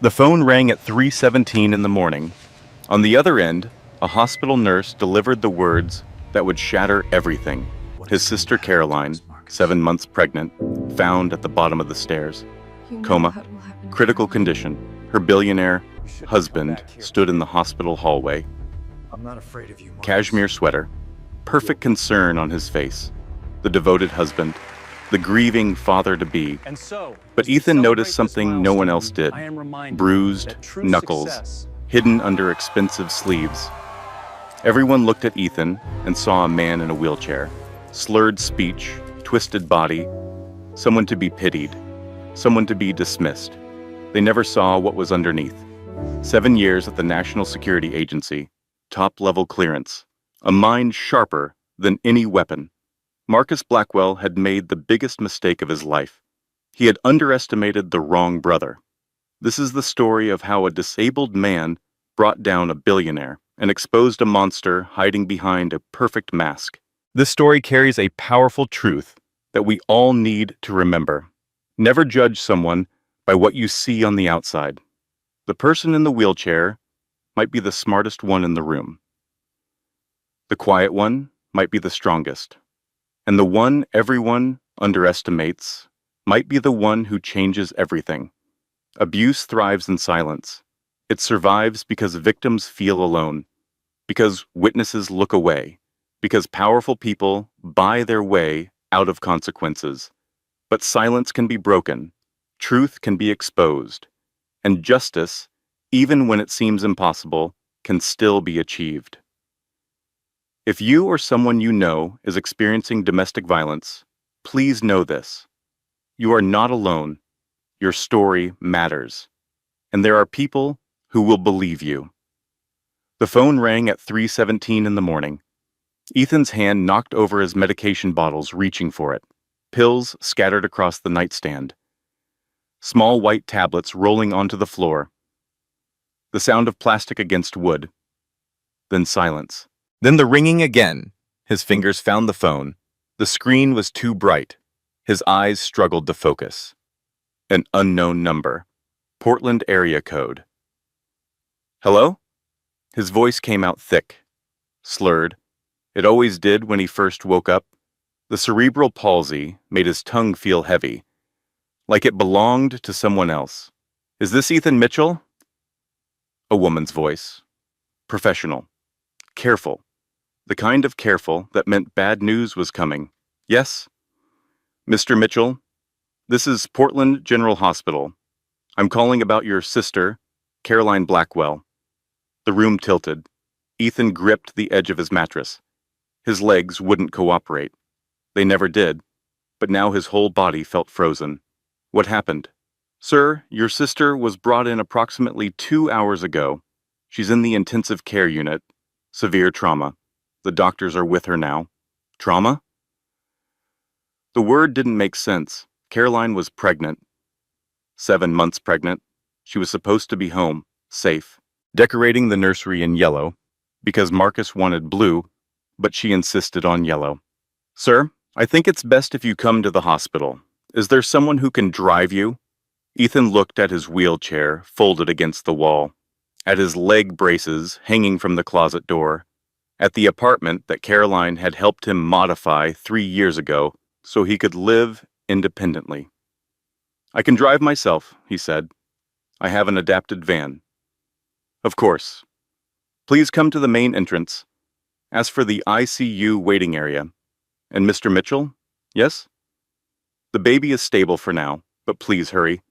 The phone rang at 3:17 in the morning. On the other end, a hospital nurse delivered the words that would shatter everything. His sister Caroline, 7 months pregnant, found at the bottom of the stairs. Coma, critical condition. Her billionaire husband stood in the hospital hallway. I'm not afraid of you, Marcus. Cashmere sweater, perfect concern on his face. The devoted husband, the grieving father-to-be. But Ethan noticed something no one else did. Bruised knuckles, hidden under expensive sleeves. Everyone looked at Ethan and saw a man in a wheelchair. Slurred speech, twisted body, someone to be pitied, someone to be dismissed. They never saw what was underneath. 7 years at the National Security Agency, top-level clearance, a mind sharper than any weapon. Marcus Blackwell had made the biggest mistake of his life. He had underestimated the wrong brother. This is the story of how a disabled man brought down a billionaire and exposed a monster hiding behind a perfect mask. This story carries a powerful truth that we all need to remember. Never judge someone by what you see on the outside. The person in the wheelchair might be the smartest one in the room. The quiet one might be the strongest. And the one everyone underestimates might be the one who changes everything. Abuse thrives in silence. It survives because victims feel alone, because witnesses look away, because powerful people buy their way out of consequences. But silence can be broken, truth can be exposed, and justice, even when it seems impossible, can still be achieved. If you or someone you know is experiencing domestic violence, please know this. You are not alone. Your story matters. And there are people who will believe you. The phone rang at 3:17 in the morning. Ethan's hand knocked over his medication bottles, reaching for it. Pills scattered across the nightstand. Small white tablets rolling onto the floor. The sound of plastic against wood. Then silence. Then the ringing again. His fingers found the phone. The screen was too bright. His eyes struggled to focus. An unknown number. Portland area code. Hello? His voice came out thick, slurred. It always did when he first woke up. The cerebral palsy made his tongue feel heavy, like it belonged to someone else. Is this Ethan Mitchell? A woman's voice. Professional. Careful. The kind of careful that meant bad news was coming. Yes? Mr. Mitchell, this is Portland General Hospital. I'm calling about your sister, Caroline Blackwell. The room tilted. Ethan gripped the edge of his mattress. His legs wouldn't cooperate. They never did, but now his whole body felt frozen. What happened? Sir, your sister was brought in approximately 2 hours ago. She's in the intensive care unit. Severe trauma. The doctors are with her now. Trauma? The word didn't make sense. Caroline was pregnant. 7 months pregnant. She was supposed to be home, safe, decorating the nursery in yellow, because Marcus wanted blue, but she insisted on yellow. Sir, I think it's best if you come to the hospital. Is there someone who can drive you? Ethan looked at his wheelchair folded against the wall, at his leg braces hanging from the closet door, at the apartment that Caroline had helped him modify 3 years ago so he could live independently. I can drive myself, he said. I have an adapted van. Of course. Please come to the main entrance. Ask for the ICU waiting area. And Mr. Mitchell? Yes? The baby is stable for now, but please hurry.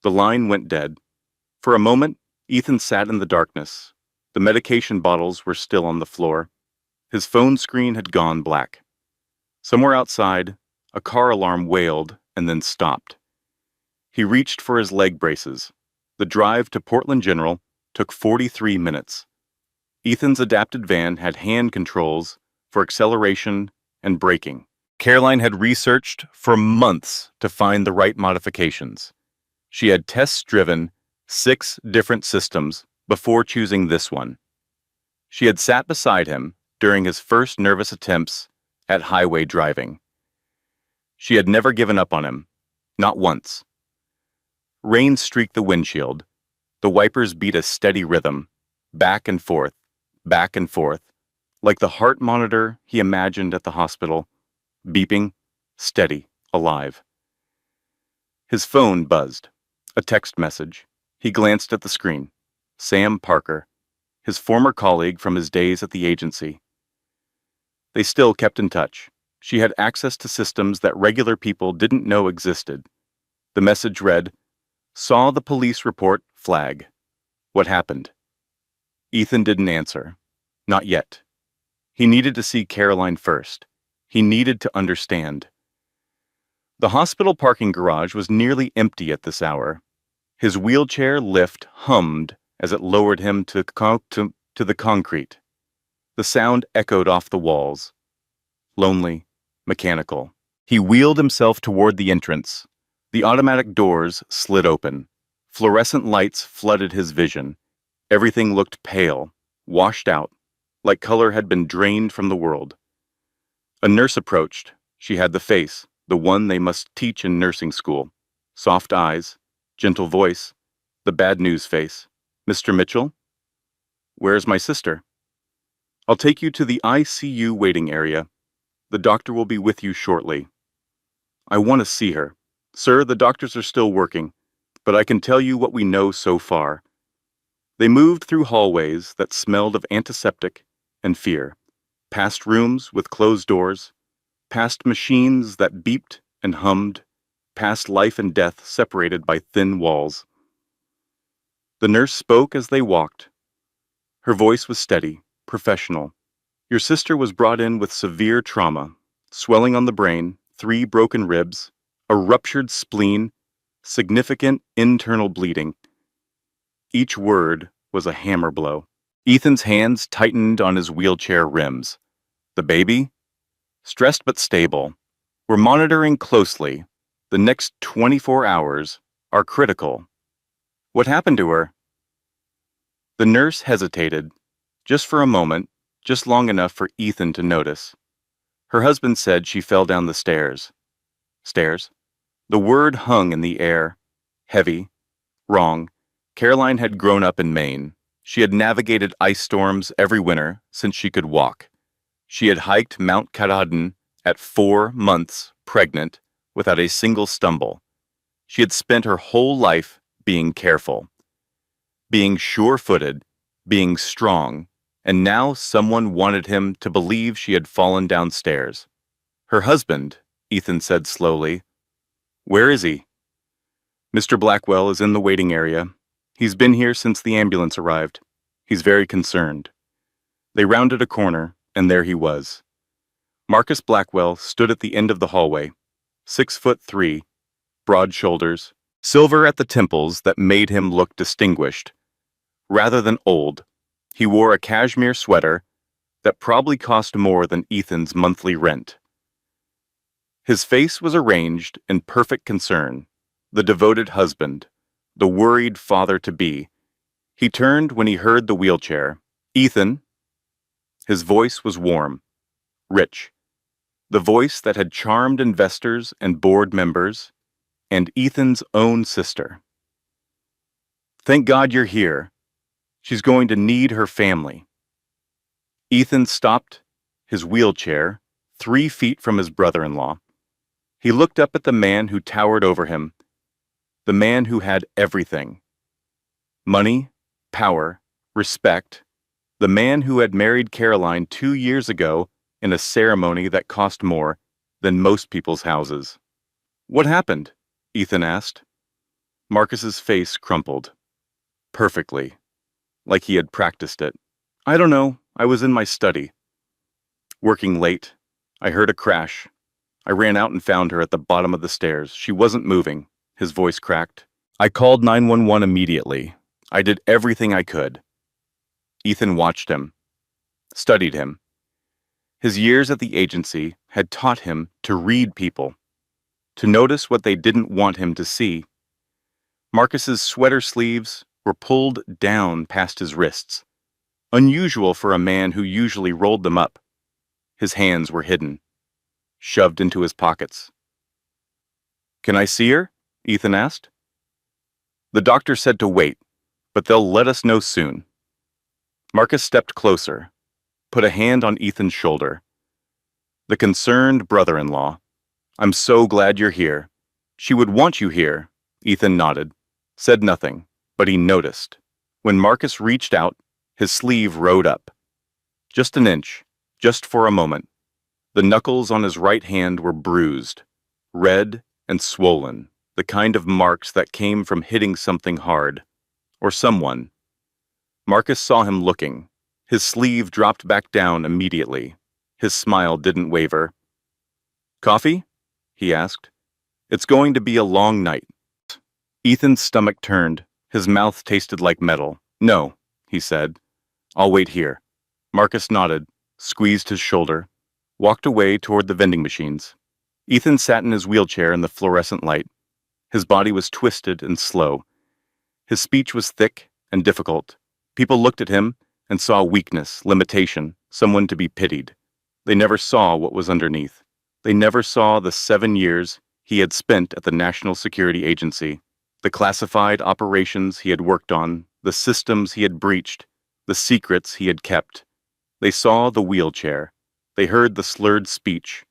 The line went dead. For a moment, Ethan sat in the darkness. The medication bottles were still on the floor. His phone screen had gone black. Somewhere outside, a car alarm wailed and then stopped. He reached for his leg braces. The drive to Portland General took 43 minutes. Ethan's adapted van had hand controls for acceleration and braking. Caroline had researched for months to find the right modifications. She had test-driven 6 different systems before choosing this one. She had sat beside him during his first nervous attempts at highway driving. She had never given up on him, not once. Rain streaked the windshield, The wipers beat a steady rhythm, back and forth, like the heart monitor he imagined at the hospital, beeping, steady, alive. His phone buzzed. A text message. He glanced at the screen. Sam Parker, his former colleague from his days at the agency. They still kept in touch. She had access to systems that regular people didn't know existed. The message read, "Saw the police report, flag. What happened?" Ethan didn't answer. Not yet. He needed to see Caroline first. He needed to understand. The hospital parking garage was nearly empty at this hour. His wheelchair lift hummed as it lowered him to the concrete. The sound echoed off the walls. Lonely, mechanical. He wheeled himself toward the entrance. The automatic doors slid open. Fluorescent lights flooded his vision. Everything looked pale, washed out, like color had been drained from the world. A nurse approached. She had the face, the one they must teach in nursing school. Soft eyes, gentle voice, the bad news face. "Mr. Mitchell? Where's my sister?" "I'll take you to the ICU waiting area. The doctor will be with you shortly." "I want to see her. Sir, the doctors are still working, but I can tell you what we know so far." They moved through hallways that smelled of antiseptic and fear, past rooms with closed doors, past machines that beeped and hummed, past life and death separated by thin walls. The nurse spoke as they walked. Her voice was steady, professional. "Your sister was brought in with severe trauma, swelling on the brain, 3 broken ribs, a ruptured spleen, significant internal bleeding." Each word was a hammer blow. Ethan's hands tightened on his wheelchair rims. "The baby? Stressed but stable. We're monitoring closely. The next 24 hours are critical." "What happened to her?" The nurse hesitated, just for a moment, just long enough for Ethan to notice. Her husband said she fell down the stairs. Stairs? The word hung in the air. Heavy. Wrong. Caroline had grown up in Maine. She had navigated ice storms every winter since she could walk. She had hiked Mount Katahdin at 4 months pregnant without a single stumble. She had spent her whole life being careful, being sure-footed, being strong, and now someone wanted him to believe she had fallen downstairs. "Her husband," Ethan said slowly. "Where is he?" "Mr. Blackwell is in the waiting area. He's been here since the ambulance arrived. He's very concerned." They rounded a corner, and there he was. Marcus Blackwell stood at the end of the hallway, 6'3", broad shoulders, silver at the temples that made him look distinguished. Rather than old, he wore a cashmere sweater that probably cost more than Ethan's monthly rent. His face was arranged in perfect concern, the devoted husband, the worried father-to-be. He turned when he heard the wheelchair. "Ethan." His voice was warm, rich, the voice that had charmed investors and board members, and Ethan's own sister. "Thank God you're here. She's going to need her family." Ethan stopped his wheelchair 3 feet from his brother-in-law. He looked up at the man who towered over him, the man who had everything. Money, power, respect, the man who had married Caroline 2 years ago in a ceremony that cost more than most people's houses. "What happened?" Ethan asked. Marcus's face crumpled. Perfectly, like he had practiced it. "I don't know. I was in my study. Working late. I heard a crash. I ran out and found her at the bottom of the stairs. She wasn't moving." His voice cracked. "I called 911 immediately. I did everything I could." Ethan watched him, studied him. His years at the agency had taught him to read people, to notice what they didn't want him to see. Marcus's sweater sleeves were pulled down past his wrists, unusual for a man who usually rolled them up. His hands were hidden, shoved into his pockets. "Can I see her?" Ethan asked. The doctor said to wait, but they'll let us know soon. Marcus stepped closer, put a hand on Ethan's shoulder. The concerned brother-in-law. I'm so glad you're here. She would want you here. Ethan nodded, said nothing, but he noticed. When Marcus reached out, his sleeve rode up. Just an inch, just for a moment. The knuckles on his right hand were bruised, red and swollen, the kind of marks that came from hitting something hard, or someone. Marcus saw him looking. His sleeve dropped back down immediately. His smile didn't waver. Coffee? He asked. It's going to be a long night. Ethan's stomach turned. His mouth tasted like metal. No, he said. I'll wait here. Marcus nodded, squeezed his shoulder, walked away toward the vending machines. Ethan sat in his wheelchair in the fluorescent light. His body was twisted and slow. His speech was thick and difficult. People looked at him and saw weakness, limitation, someone to be pitied. They never saw what was underneath. They never saw the 7 years he had spent at the National Security Agency, the classified operations he had worked on, the systems he had breached, the secrets he had kept. They saw the wheelchair. They heard the slurred speech.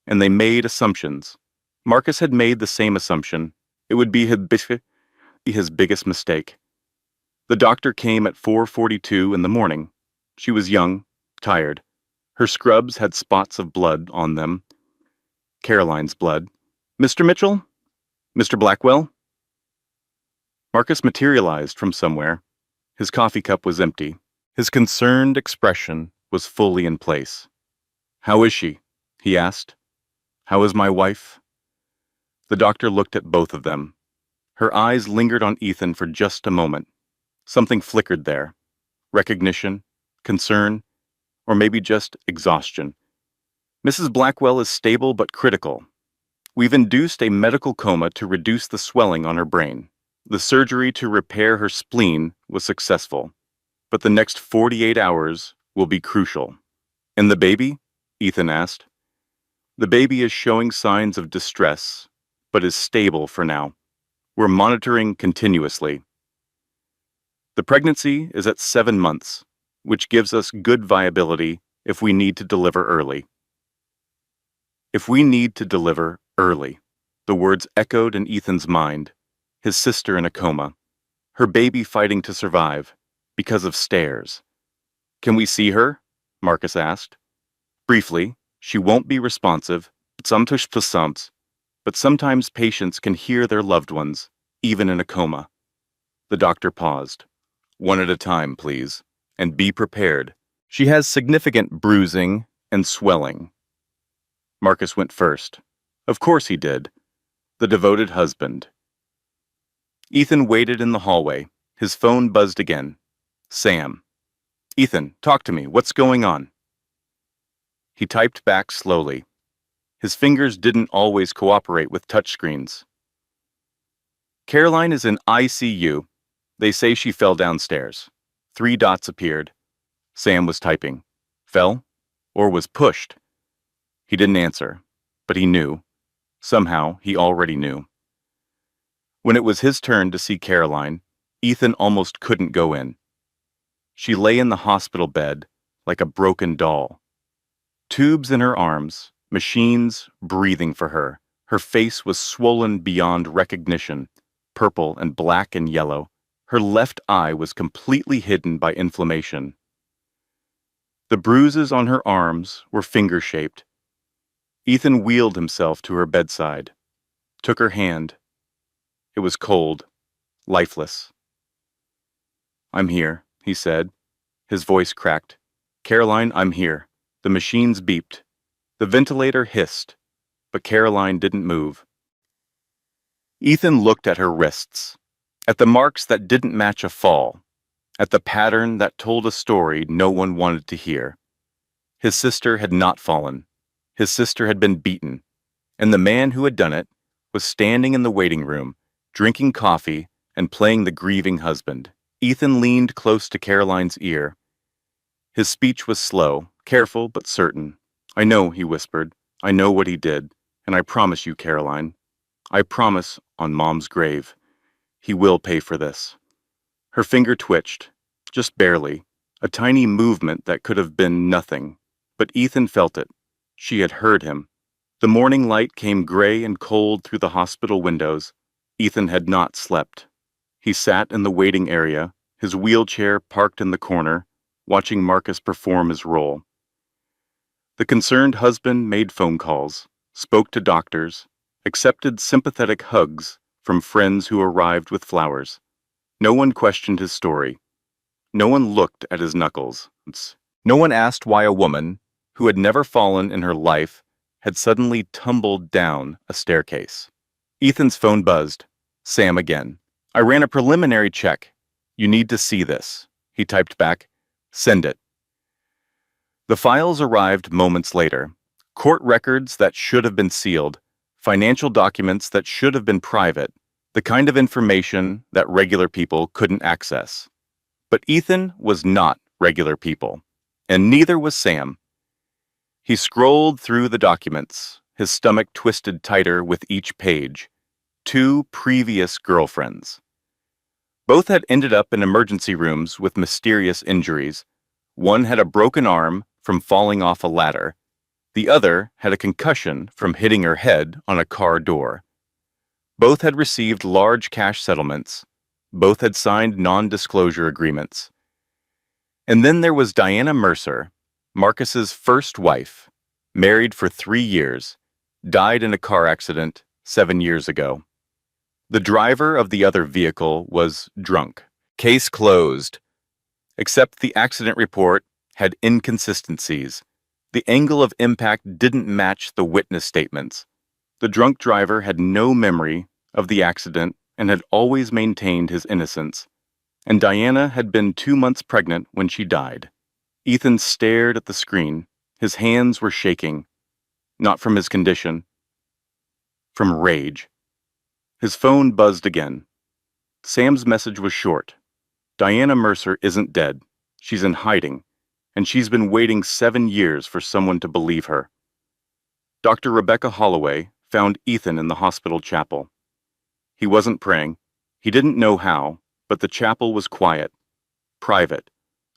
And they made assumptions. Marcus had made the same assumption. It would be his biggest mistake. The doctor came at 4:42 in the morning. She was young, tired. Her scrubs had spots of blood on them. Caroline's blood. Mr. Mitchell? Mr. Blackwell? Marcus materialized from somewhere. His coffee cup was empty. His concerned expression was fully in place. How is she? He asked. How is my wife? The doctor looked at both of them. Her eyes lingered on Ethan for just a moment. Something flickered there. Recognition, concern, or maybe just exhaustion. Mrs. Blackwell is stable but critical. We've induced a medical coma to reduce the swelling on her brain. The surgery to repair her spleen was successful, but the next 48 hours will be crucial. And the baby? Ethan asked. The baby is showing signs of distress, but is stable for now. We're monitoring continuously. The pregnancy is at 7 months, which gives us good viability if we need to deliver early. If we need to deliver early, the words echoed in Ethan's mind. His sister in a coma, her baby fighting to survive because of stairs. Can we see her? Marcus asked. Briefly, she won't be responsive, but sometimes patients can hear their loved ones, even in a coma. The doctor paused. One at a time, please, and be prepared. She has significant bruising and swelling. Marcus went first. Of course he did. The devoted husband. Ethan waited in the hallway. His phone buzzed again. Sam. Ethan, talk to me. What's going on? He typed back slowly. His fingers didn't always cooperate with touchscreens. Caroline is in ICU. They say she fell downstairs. 3 dots appeared. Sam was typing. Fell? Or was pushed? He didn't answer, but he knew. Somehow, he already knew. When it was his turn to see Caroline, Ethan almost couldn't go in. She lay in the hospital bed like a broken doll. Tubes in her arms, machines breathing for her. Her face was swollen beyond recognition, purple and black and yellow. Her left eye was completely hidden by inflammation. The bruises on her arms were finger-shaped. Ethan wheeled himself to her bedside, took her hand. It was cold, lifeless. I'm here, he said. His voice cracked. Caroline, I'm here. The machines beeped. The ventilator hissed, but Caroline didn't move. Ethan looked at her wrists, at the marks that didn't match a fall, at the pattern that told a story no one wanted to hear. His sister had not fallen. His sister had been beaten, and the man who had done it was standing in the waiting room, drinking coffee and playing the grieving husband. Ethan leaned close to Caroline's ear. His speech was slow, careful but certain. I know, he whispered. I know what he did, and I promise you, Caroline. I promise on Mom's grave. He will pay for this. Her finger twitched, just barely, a tiny movement that could have been nothing. But Ethan felt it. She had heard him. The morning light came gray and cold through the hospital windows. Ethan had not slept. He sat in the waiting area, his wheelchair parked in the corner, watching Marcus perform his role. The concerned husband made phone calls, spoke to doctors, accepted sympathetic hugs from friends who arrived with flowers. No one questioned his story. No one looked at his knuckles. No one asked why a woman, who had never fallen in her life, had suddenly tumbled down a staircase. Ethan's phone buzzed. Sam again. I ran a preliminary check. You need to see this. He typed back. Send it. The files arrived moments later. Court records that should have been sealed, financial documents that should have been private, the kind of information that regular people couldn't access. But Ethan was not regular people, and neither was Sam. He scrolled through the documents, his stomach twisted tighter with each page. 2 previous girlfriends. Both had ended up in emergency rooms with mysterious injuries. One had a broken arm from falling off a ladder. The other had a concussion from hitting her head on a car door. Both had received large cash settlements. Both had signed non-disclosure agreements. And then there was Diana Mercer, Marcus's first wife, married for 3 years, died in a car accident 7 years ago. The driver of the other vehicle was drunk. Case closed. Except the accident report had inconsistencies. The angle of impact didn't match the witness statements. The drunk driver had no memory of the accident and had always maintained his innocence. And Diana had been 2 months pregnant when she died. Ethan stared at the screen. His hands were shaking. Not from his condition. From rage. His phone buzzed again. Sam's message was short. Diana Mercer isn't dead. She's in hiding. And she's been waiting 7 years for someone to believe her. Dr. Rebecca Holloway found Ethan in the hospital chapel. He wasn't praying. He didn't know how, but the chapel was quiet, private,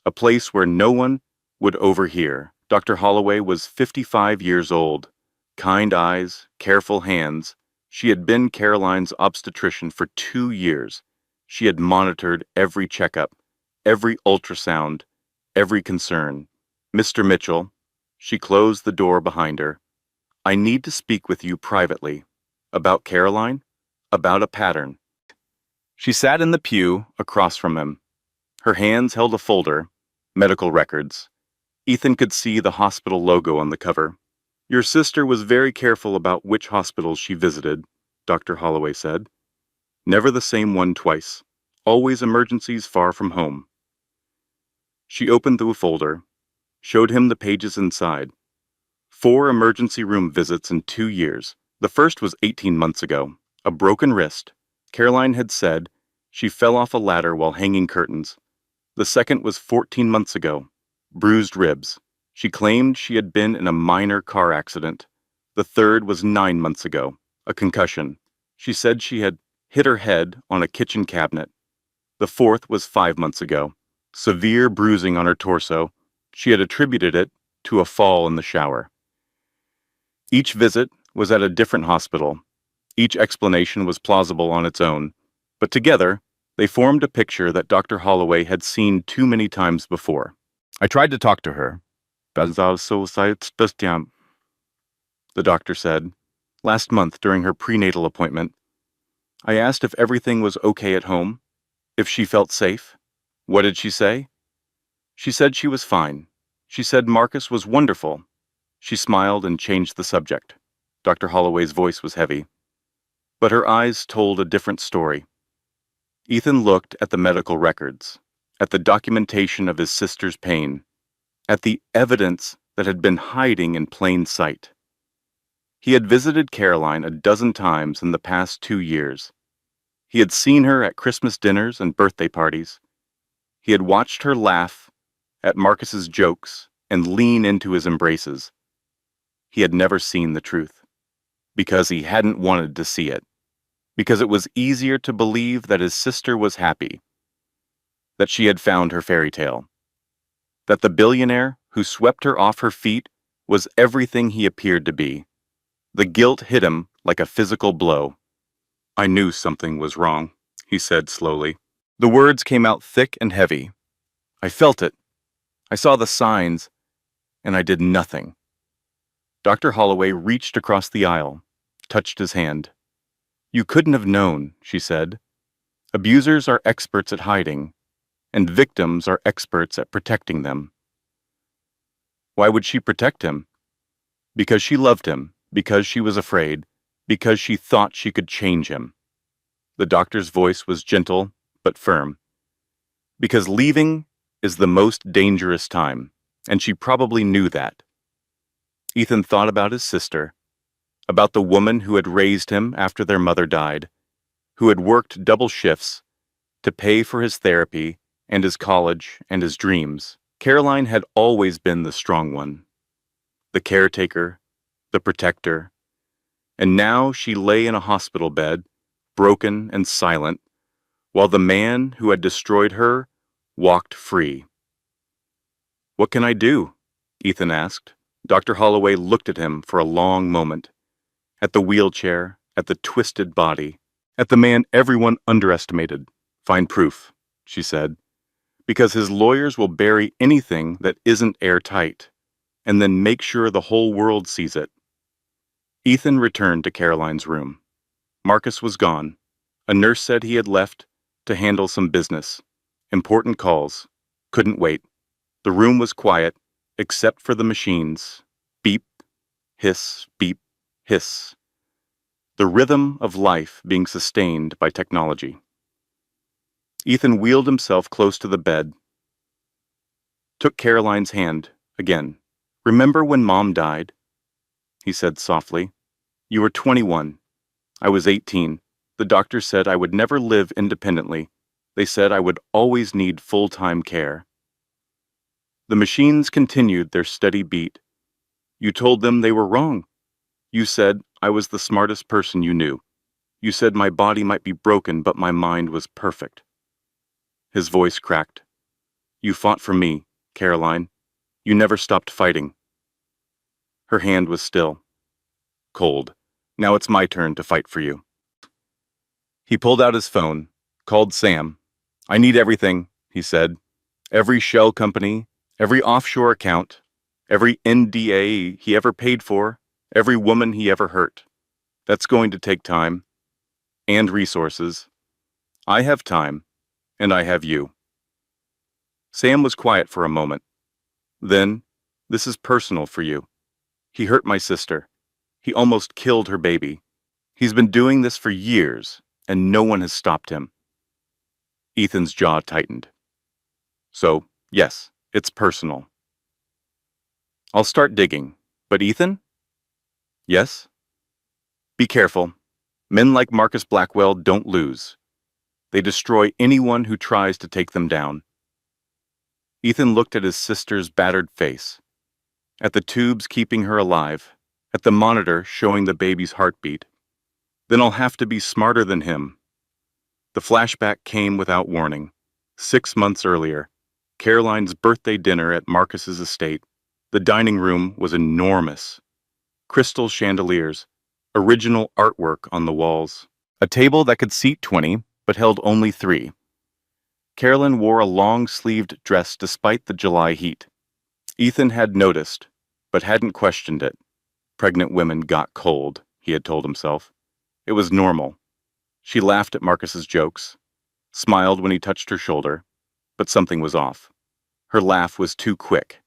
a place where no one would overhear. Dr. Holloway was 55 years old, kind eyes, careful hands. She had been Caroline's obstetrician for 2 years. She had monitored every checkup, every ultrasound, every concern. Mr. Mitchell, she closed the door behind her. I need to speak with you privately. About Caroline? About a pattern. She sat in the pew across from him. Her hands held a folder, medical records. Ethan could see the hospital logo on the cover. Your sister was very careful about which hospitals she visited, Dr. Holloway said. Never the same one twice. Always emergencies far from home. She opened the folder, showed him the pages inside. 4 emergency room visits in 2 years. The first was 18 months ago. A broken wrist. Caroline had said she fell off a ladder while hanging curtains. The second was 14 months ago. Bruised ribs. She claimed she had been in a minor car accident. The third was 9 months ago. A concussion. She said she had hit her head on a kitchen cabinet. The fourth was 5 months ago. Severe bruising on her torso. She had attributed it to a fall in the shower. Each visit was at a different hospital. Each explanation was plausible on its own, but together, they formed a picture that Dr. Holloway had seen too many times before. I tried to talk to her. The doctor said, last month during her prenatal appointment. I asked if everything was okay at home, if she felt safe. What did she say? She said she was fine. She said Marcus was wonderful. She smiled and changed the subject. Dr. Holloway's voice was heavy. But her eyes told a different story. Ethan looked at the medical records, at the documentation of his sister's pain, at the evidence that had been hiding in plain sight. He had visited Caroline a dozen times in the past 2 years. He had seen her at Christmas dinners and birthday parties. He had watched her laugh at Marcus's jokes and lean into his embraces. He had never seen the truth, because he hadn't wanted to see it, because it was easier to believe that his sister was happy. that she had found her fairy tale, that the billionaire who swept her off her feet was everything he appeared to be. The guilt hit him like a physical blow. "I knew something was wrong," he said slowly. The words came out thick and heavy. "I felt it. I saw the signs, and I did nothing." Dr. Holloway reached across the aisle, touched his hand. "You couldn't have known," she said. "Abusers are experts at hiding, and victims are experts at protecting them." Why would she protect him? Because she loved him, because she was afraid, because she thought she could change him. The doctor's voice was gentle but firm. Because leaving is the most dangerous time, and she probably knew that. Ethan thought about his sister, about the woman who had raised him after their mother died, who had worked double shifts to pay for his therapy and his college and his dreams. Caroline had always been the strong one, the caretaker, the protector, and now she lay in a hospital bed, broken and silent, while the man who had destroyed her walked free. "What can I do?" Ethan asked. Dr. Holloway looked at him for a long moment, at the wheelchair, at the twisted body, at the man everyone underestimated. "Find proof," she said, "because his lawyers will bury anything that isn't airtight, and then make sure the whole world sees it." Ethan returned to Caroline's room. Marcus was gone. A nurse said he had left to handle some business. Important calls. Couldn't wait. The room was quiet, except for the machines. Beep, hiss, beep, hiss. The rhythm of life being sustained by technology. Ethan wheeled himself close to the bed, took Caroline's hand again. "Remember when Mom died?" he said softly. "You were 21. I was 18. The doctor said I would never live independently. They said I would always need full-time care." The machines continued their steady beat. "You told them they were wrong. You said I was the smartest person you knew. You said my body might be broken, but my mind was perfect." His voice cracked. "You fought for me, Caroline. You never stopped fighting." Her hand was still, cold. "Now it's my turn to fight for you." He pulled out his phone, called Sam. "I need everything," he said. "Every shell company, every offshore account, every NDA he ever paid for, every woman he ever hurt. That's going to take time. And resources. I have time, and I have you." Sam was quiet for a moment. Then, "This is personal for you. He hurt my sister. He almost killed her baby. He's been doing this for years, and no one has stopped him." Ethan's jaw tightened. "So, yes, it's personal. I'll start digging. But Ethan?" "Yes?" "Be careful. Men like Marcus Blackwell don't lose. They destroy anyone who tries to take them down." Ethan looked at his sister's battered face, at the tubes keeping her alive, at the monitor showing the baby's heartbeat. "Then I'll have to be smarter than him." The flashback came without warning. 6 months earlier, Caroline's birthday dinner at Marcus's estate. The dining room was enormous. Crystal chandeliers, original artwork on the walls. A table that could seat 20, but held only 3. Carolyn wore a long-sleeved dress despite the July heat. Ethan had noticed, but hadn't questioned it. Pregnant women got cold, he had told himself. It was normal. She laughed at Marcus's jokes, smiled when he touched her shoulder, but something was off. Her laugh was too quick,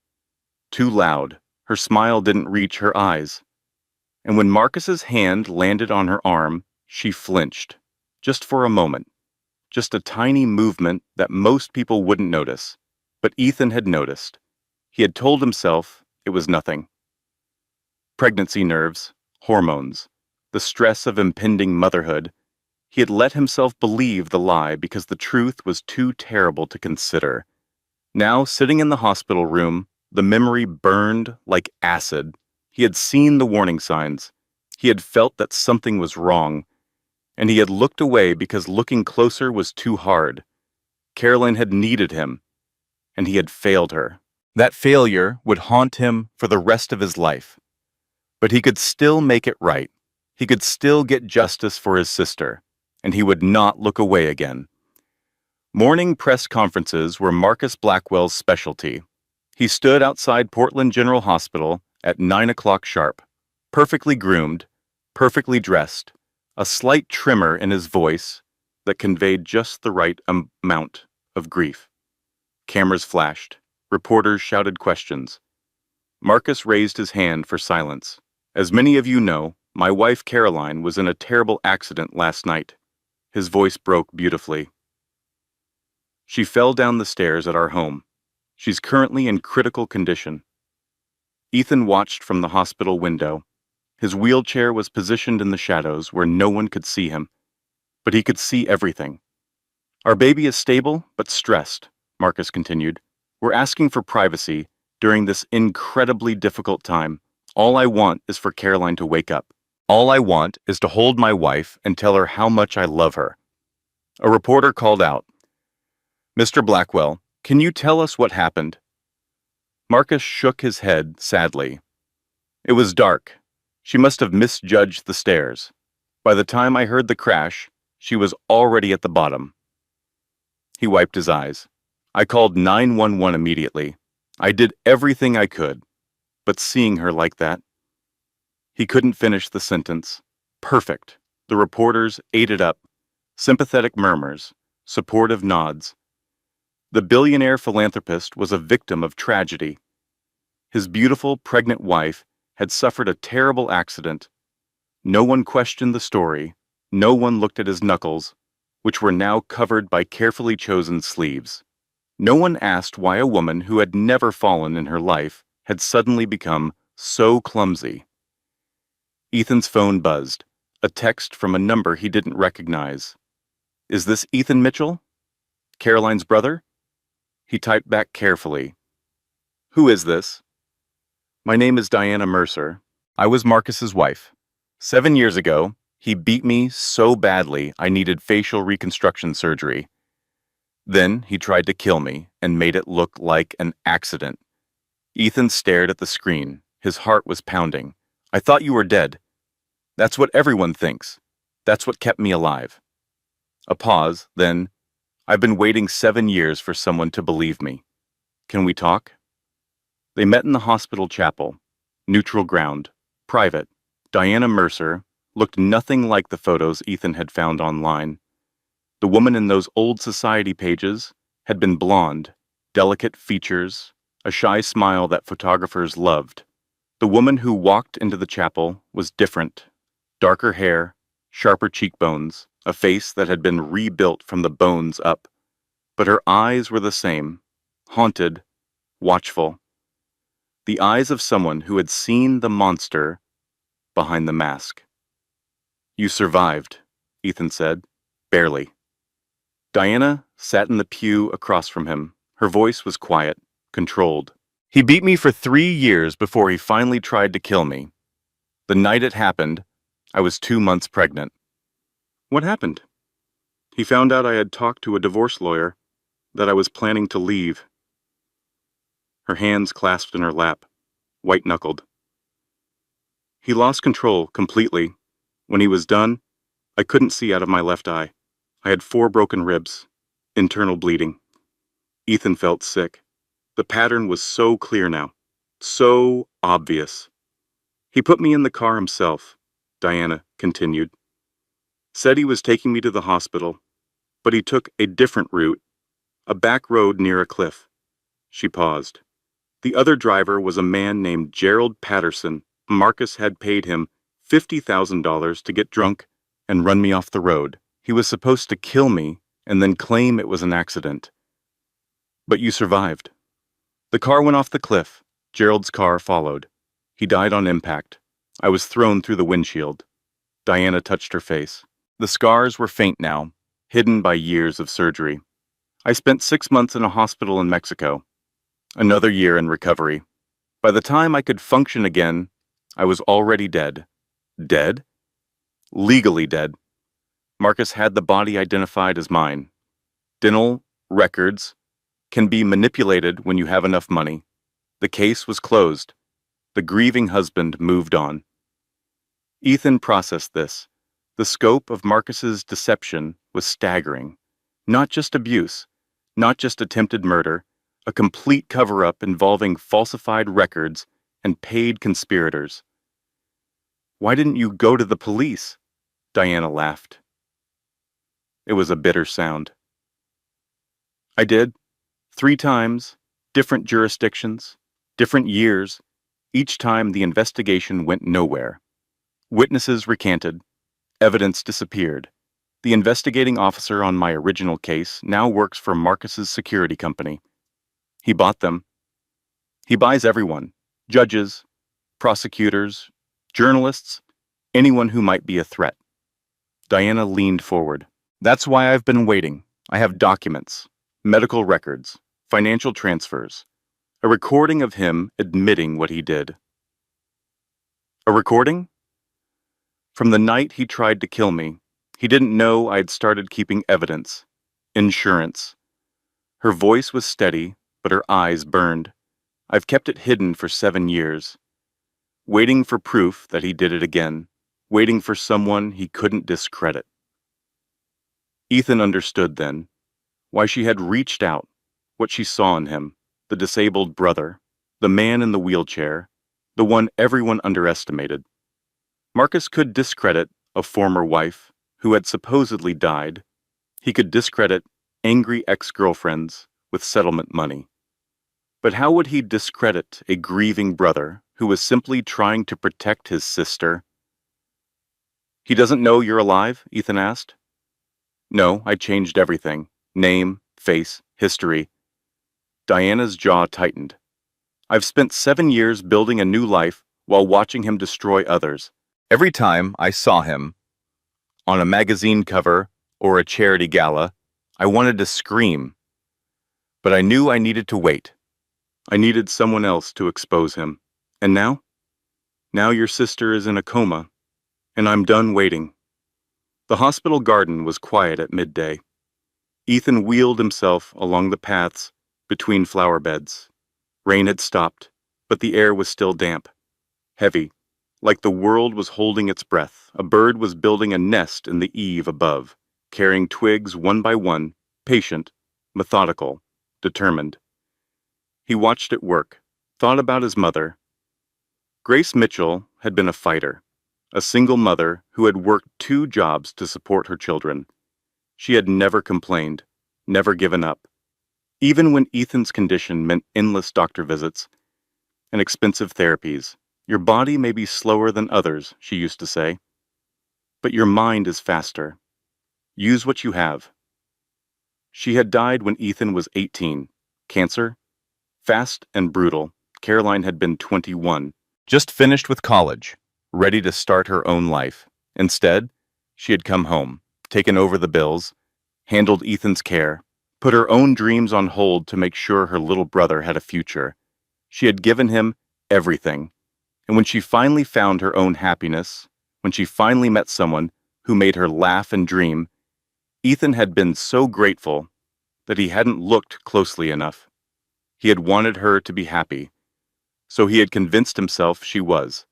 too loud. Her smile didn't reach her eyes. And when Marcus's hand landed on her arm, she flinched, just for a moment. Just a tiny movement that most people wouldn't notice, but Ethan had noticed. He had told himself it was nothing. Pregnancy nerves, hormones, the stress of impending motherhood. He had let himself believe the lie because the truth was too terrible to consider. Now, sitting in the hospital room, the memory burned like acid. He had seen the warning signs. He had felt that something was wrong, and he had looked away because looking closer was too hard. Caroline had needed him, and he had failed her. That failure would haunt him for the rest of his life. But he could still make it right. He could still get justice for his sister, and he would not look away again. Morning press conferences were Marcus Blackwell's specialty. He stood outside Portland General Hospital at 9 o'clock sharp, perfectly groomed, perfectly dressed, a slight tremor in his voice that conveyed just the right amount of grief. Cameras flashed. Reporters shouted questions. Marcus raised his hand for silence. As many of you know, my wife Caroline was in a terrible accident last night. His voice broke beautifully. She fell down the stairs at our home. She's currently in critical condition. Ethan watched from the hospital window. His wheelchair was positioned in the shadows where no one could see him, but he could see everything. Our baby is stable but stressed, Marcus continued. We're asking for privacy during this incredibly difficult time. All I want is for Caroline to wake up. All I want is to hold my wife and tell her how much I love her. A reporter called out, "Mr. Blackwell, can you tell us what happened?" Marcus shook his head sadly. It was dark. She must have misjudged the stairs. By the time I heard the crash, she was already at the bottom. He wiped his eyes. I called 911 immediately. I did everything I could, but seeing her like that... He couldn't finish the sentence. Perfect. The reporters ate it up. Sympathetic murmurs, supportive nods. The billionaire philanthropist was a victim of tragedy. His beautiful, pregnant wife had suffered a terrible accident. No one questioned the story. No one looked at his knuckles, which were now covered by carefully chosen sleeves. No one asked why a woman who had never fallen in her life had suddenly become so clumsy. Ethan's phone buzzed, a text from a number he didn't recognize. Is this Ethan Mitchell? Caroline's brother? He typed back carefully. Who is this? My name is Diana Mercer. I was Marcus's wife. 7 years ago, he beat me so badly I needed facial reconstruction surgery. Then he tried to kill me and made it look like an accident. Ethan stared at the screen. His heart was pounding. I thought you were dead. That's what everyone thinks. That's what kept me alive. A pause, then, I've been waiting 7 years for someone to believe me. Can we talk? They met in the hospital chapel. Neutral ground. Private. Diana Mercer looked nothing like the photos Ethan had found online. The woman in those old society pages had been blonde, delicate features, a shy smile that photographers loved. The woman who walked into the chapel was different. Darker hair, sharper cheekbones, a face that had been rebuilt from the bones up. But her eyes were the same, haunted, watchful. The eyes of someone who had seen the monster behind the mask. You survived, Ethan said, barely. Diana sat in the pew across from him. Her voice was quiet, controlled. He beat me for 3 years before he finally tried to kill me. The night it happened, I was 2 months pregnant. What happened? He found out I had talked to a divorce lawyer, that I was planning to leave. Her hands clasped in her lap, white-knuckled. He lost control completely. When he was done, I couldn't see out of my left eye. I had 4 broken ribs, internal bleeding. Ethan felt sick. The pattern was so clear now, so obvious. He put me in the car himself, Diana continued. Said he was taking me to the hospital, but he took a different route, a back road near a cliff. She paused. The other driver was a man named Gerald Patterson. Marcus had paid him $50,000 to get drunk and run me off the road. He was supposed to kill me and then claim it was an accident. But you survived. The car went off the cliff. Gerald's car followed. He died on impact. I was thrown through the windshield. Diana touched her face. The scars were faint now, hidden by years of surgery. I spent 6 months in a hospital in Mexico. Another year in recovery. By the time I could function again, I was already dead. Dead? Legally dead. Marcus had the body identified as mine. Dental records, can be manipulated when you have enough money. The case was closed. The grieving husband moved on. Ethan processed this. The scope of Marcus's deception was staggering. Not just abuse, not just attempted murder, a complete cover-up involving falsified records and paid conspirators. "Why didn't you go to the police?" Diana laughed. It was a bitter sound. "I did. 3 times, different jurisdictions, different years. Each time the investigation went nowhere. Witnesses recanted. Evidence disappeared. The investigating officer on my original case now works for Marcus's security company. He bought them. He buys everyone: judges, prosecutors, journalists, anyone who might be a threat." Diana leaned forward. "That's why I've been waiting. I have documents, medical records, financial transfers, a recording of him admitting what he did." "A recording?" "From the night he tried to kill me, he didn't know I'd started keeping evidence. Insurance." Her voice was steady, but her eyes burned. "I've kept it hidden for 7 years. Waiting for proof that he did it again. Waiting for someone he couldn't discredit." Ethan understood then why she had reached out, what she saw in him: the disabled brother, the man in the wheelchair, the one everyone underestimated. Marcus could discredit a former wife who had supposedly died. He could discredit angry ex-girlfriends with settlement money. But how would he discredit a grieving brother who was simply trying to protect his sister? "He doesn't know you're alive?" Ethan asked. "No, I changed everything. Name, face, history." Diana's jaw tightened. "I've spent 7 years building a new life while watching him destroy others. Every time I saw him, on a magazine cover or a charity gala, I wanted to scream. But I knew I needed to wait. I needed someone else to expose him. And now? Now your sister is in a coma, and I'm done waiting." The hospital garden was quiet at midday. Ethan wheeled himself along the paths between flower beds. Rain had stopped, but the air was still damp, heavy, like the world was holding its breath. A bird was building a nest in the eave above, carrying twigs one by one, patient, methodical, determined. He watched it work, thought about his mother. Grace Mitchell had been a fighter, a single mother who had worked 2 jobs to support her children. She had never complained, never given up. Even when Ethan's condition meant endless doctor visits and expensive therapies. "Your body may be slower than others," she used to say, "but your mind is faster. Use what you have." She had died when Ethan was 18. Cancer? Fast and brutal. Caroline had been 21, just finished with college, ready to start her own life. Instead, she had come home, taken over the bills, handled Ethan's care, put her own dreams on hold to make sure her little brother had a future. She had given him everything. And when she finally found her own happiness, when she finally met someone who made her laugh and dream, Ethan had been so grateful that he hadn't looked closely enough. He had wanted her to be happy, so he had convinced himself she was.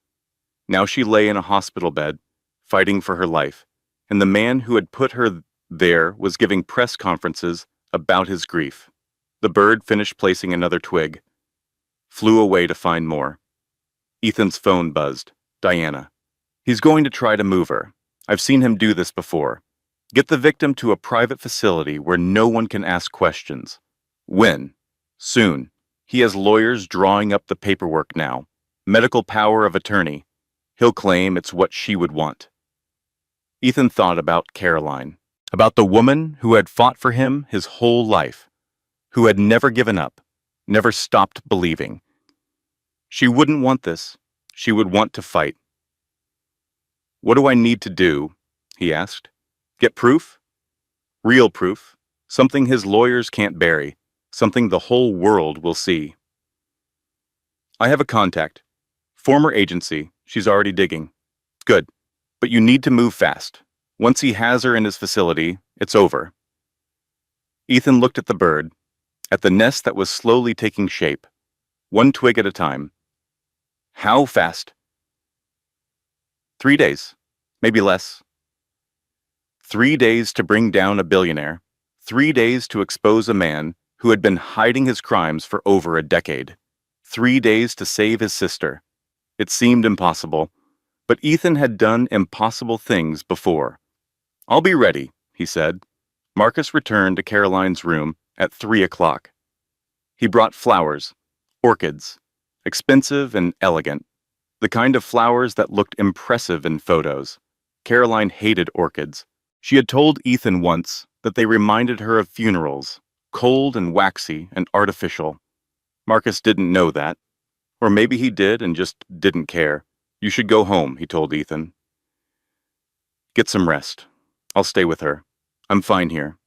Now she lay in a hospital bed, fighting for her life, and the man who had put her there was giving press conferences about his grief. The bird finished placing another twig, flew away to find more. Ethan's phone buzzed. "Diana. He's going to try to move her. I've seen him do this before. Get the victim to a private facility where no one can ask questions. When? Soon. He has lawyers drawing up the paperwork now. Medical power of attorney. He'll claim it's what she would want." Ethan thought about Caroline, about the woman who had fought for him his whole life, who had never given up, never stopped believing. She wouldn't want this. She would want to fight. "What do I need to do?" he asked. "Get proof? Real proof. Something his lawyers can't bury. Something the whole world will see." "I have a contact. Former agency. She's already digging." "Good. But you need to move fast. Once he has her in his facility, it's over." Ethan looked at the bird, at the nest that was slowly taking shape, one twig at a time. How fast? 3 days, maybe less. 3 days to bring down a billionaire. 3 days to expose a man who had been hiding his crimes for over a decade. 3 days to save his sister. It seemed impossible, but Ethan had done impossible things before. "I'll be ready," he said. Marcus returned to Caroline's room at 3 o'clock. He brought flowers, orchids, expensive and elegant, the kind of flowers that looked impressive in photos. Caroline hated orchids. She had told Ethan once that they reminded her of funerals, cold and waxy and artificial. Marcus didn't know that. Or maybe he did and just didn't care. "You should go home," he told Ethan. "Get some rest. I'll stay with her. I'm fine here."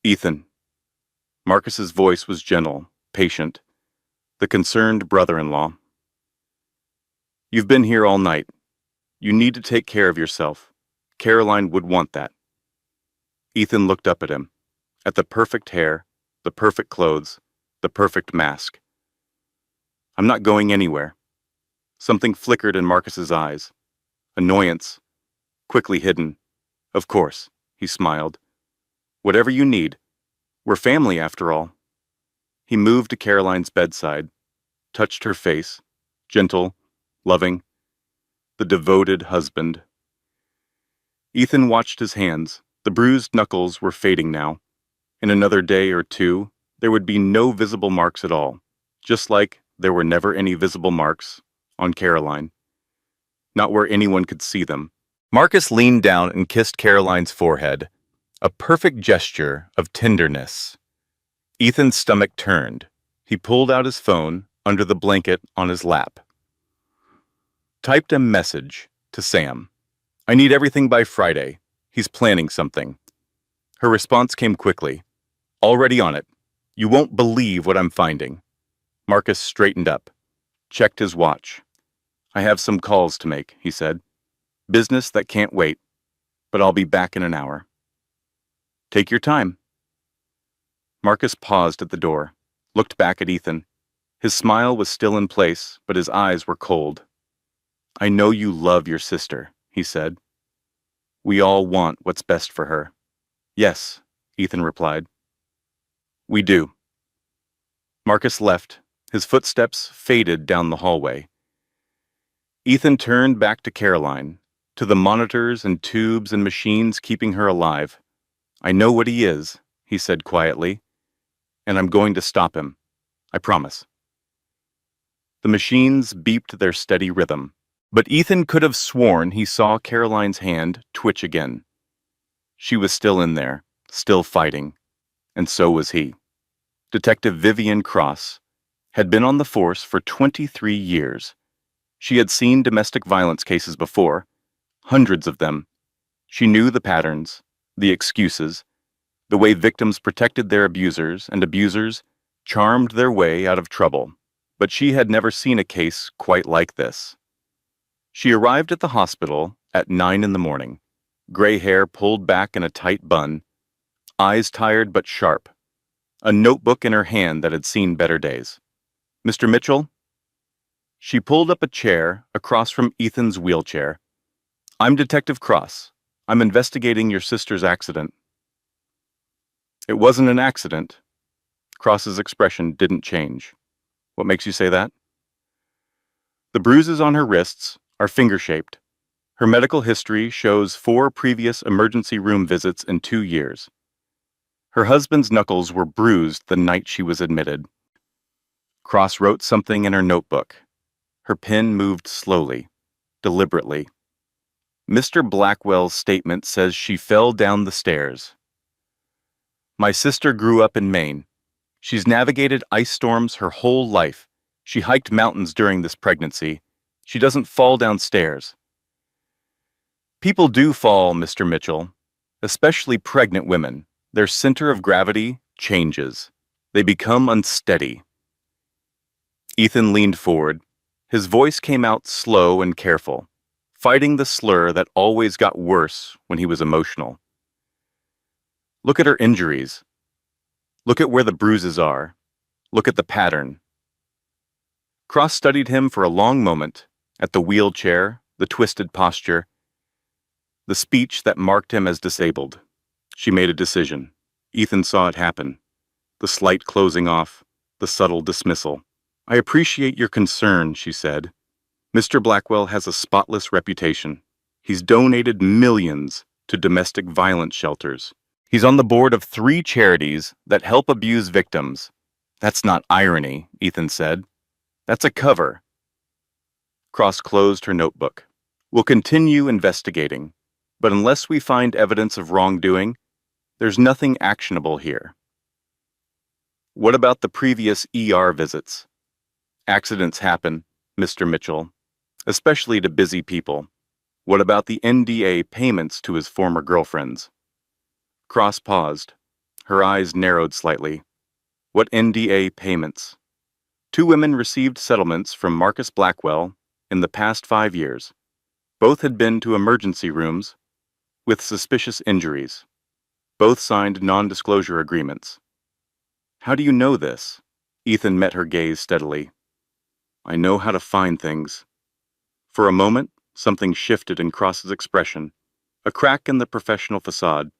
"Ethan." Marcus's voice was gentle, patient, the concerned brother-in-law. "You've been here all night. You need to take care of yourself. Caroline would want that." Ethan looked up at him, at the perfect hair, the perfect clothes, the perfect mask. "I'm not going anywhere." Something flickered in Marcus's eyes. Annoyance, quickly hidden. "Of course," he smiled. "Whatever you need. We're family, after all." He moved to Caroline's bedside, touched her face, gentle, loving. The devoted husband. Ethan watched his hands. The bruised knuckles were fading now. In another day or two, there would be no visible marks at all, just like there were never any visible marks on Caroline. Not where anyone could see them. Marcus leaned down and kissed Caroline's forehead, a perfect gesture of tenderness. Ethan's stomach turned. He pulled out his phone under the blanket on his lap. Typed a message to Sam. "I need everything by Friday. He's planning something." Her response came quickly. "Already on it. You won't believe what I'm finding." Marcus straightened up, checked his watch. "I have some calls to make," he said. "Business that can't wait, but I'll be back in an hour." "Take your time." Marcus paused at the door, looked back at Ethan. His smile was still in place, but his eyes were cold. "I know you love your sister," he said. "We all want what's best for her." "Yes," Ethan replied. "We do." Marcus left. His footsteps faded down the hallway. Ethan turned back to Caroline, to the monitors and tubes and machines keeping her alive. "I know what he is," he said quietly, "and I'm going to stop him. I promise." The machines beeped their steady rhythm, but Ethan could have sworn he saw Caroline's hand twitch again. She was still in there, still fighting, and so was he. Detective Vivian Cross had been on the force for 23 years. She had seen domestic violence cases before, hundreds of them. She knew the patterns, the excuses, the way victims protected their abusers and abusers charmed their way out of trouble. But she had never seen a case quite like this. She arrived at the hospital at 9 in the morning, gray hair pulled back in a tight bun, eyes tired but sharp, a notebook in her hand that had seen better days. "Mr. Mitchell?" She pulled up a chair across from Ethan's wheelchair. "I'm Detective Cross. I'm investigating your sister's accident." "It wasn't an accident." Cross's expression didn't change. "What makes you say that?" "The bruises on her wrists are finger-shaped. Her medical history shows 4 previous emergency room visits in 2 years. Her husband's knuckles were bruised the night she was admitted." Cross wrote something in her notebook. Her pen moved slowly, deliberately. "Mr. Blackwell's statement says she fell down the stairs. My sister grew up in Maine. She's navigated ice storms her whole life. She hiked mountains during this pregnancy. She doesn't fall down stairs." "People do fall, Mr. Mitchell, especially pregnant women. Their center of gravity changes. They become unsteady." Ethan leaned forward. His voice came out slow and careful, fighting the slur that always got worse when he was emotional. "Look at her injuries. Look at where the bruises are. Look at the pattern. Cross studied him for a long moment, at the wheelchair, the twisted posture, the speech that marked him as disabled. She made a decision. Ethan saw it happen. The slight closing off, the subtle dismissal. I appreciate your concern, she said. Mr. Blackwell has a spotless reputation. He's donated millions to domestic violence shelters. He's on the board of 3 charities that help abuse victims. That's not irony, Ethan said. That's a cover. Cross closed her notebook. We'll continue investigating, but unless we find evidence of wrongdoing, there's nothing actionable here. What about the previous ER visits? Accidents happen, Mr. Mitchell, especially to busy people. What about the NDA payments to his former girlfriends? Cross paused. Her eyes narrowed slightly. What NDA payments? 2 women received settlements from Marcus Blackwell in the past 5 years. Both had been to emergency rooms with suspicious injuries. Both signed non-disclosure agreements. How do you know this? Ethan met her gaze steadily. I know how to find things. For a moment, something shifted in Cross's expression, a crack in the professional facade,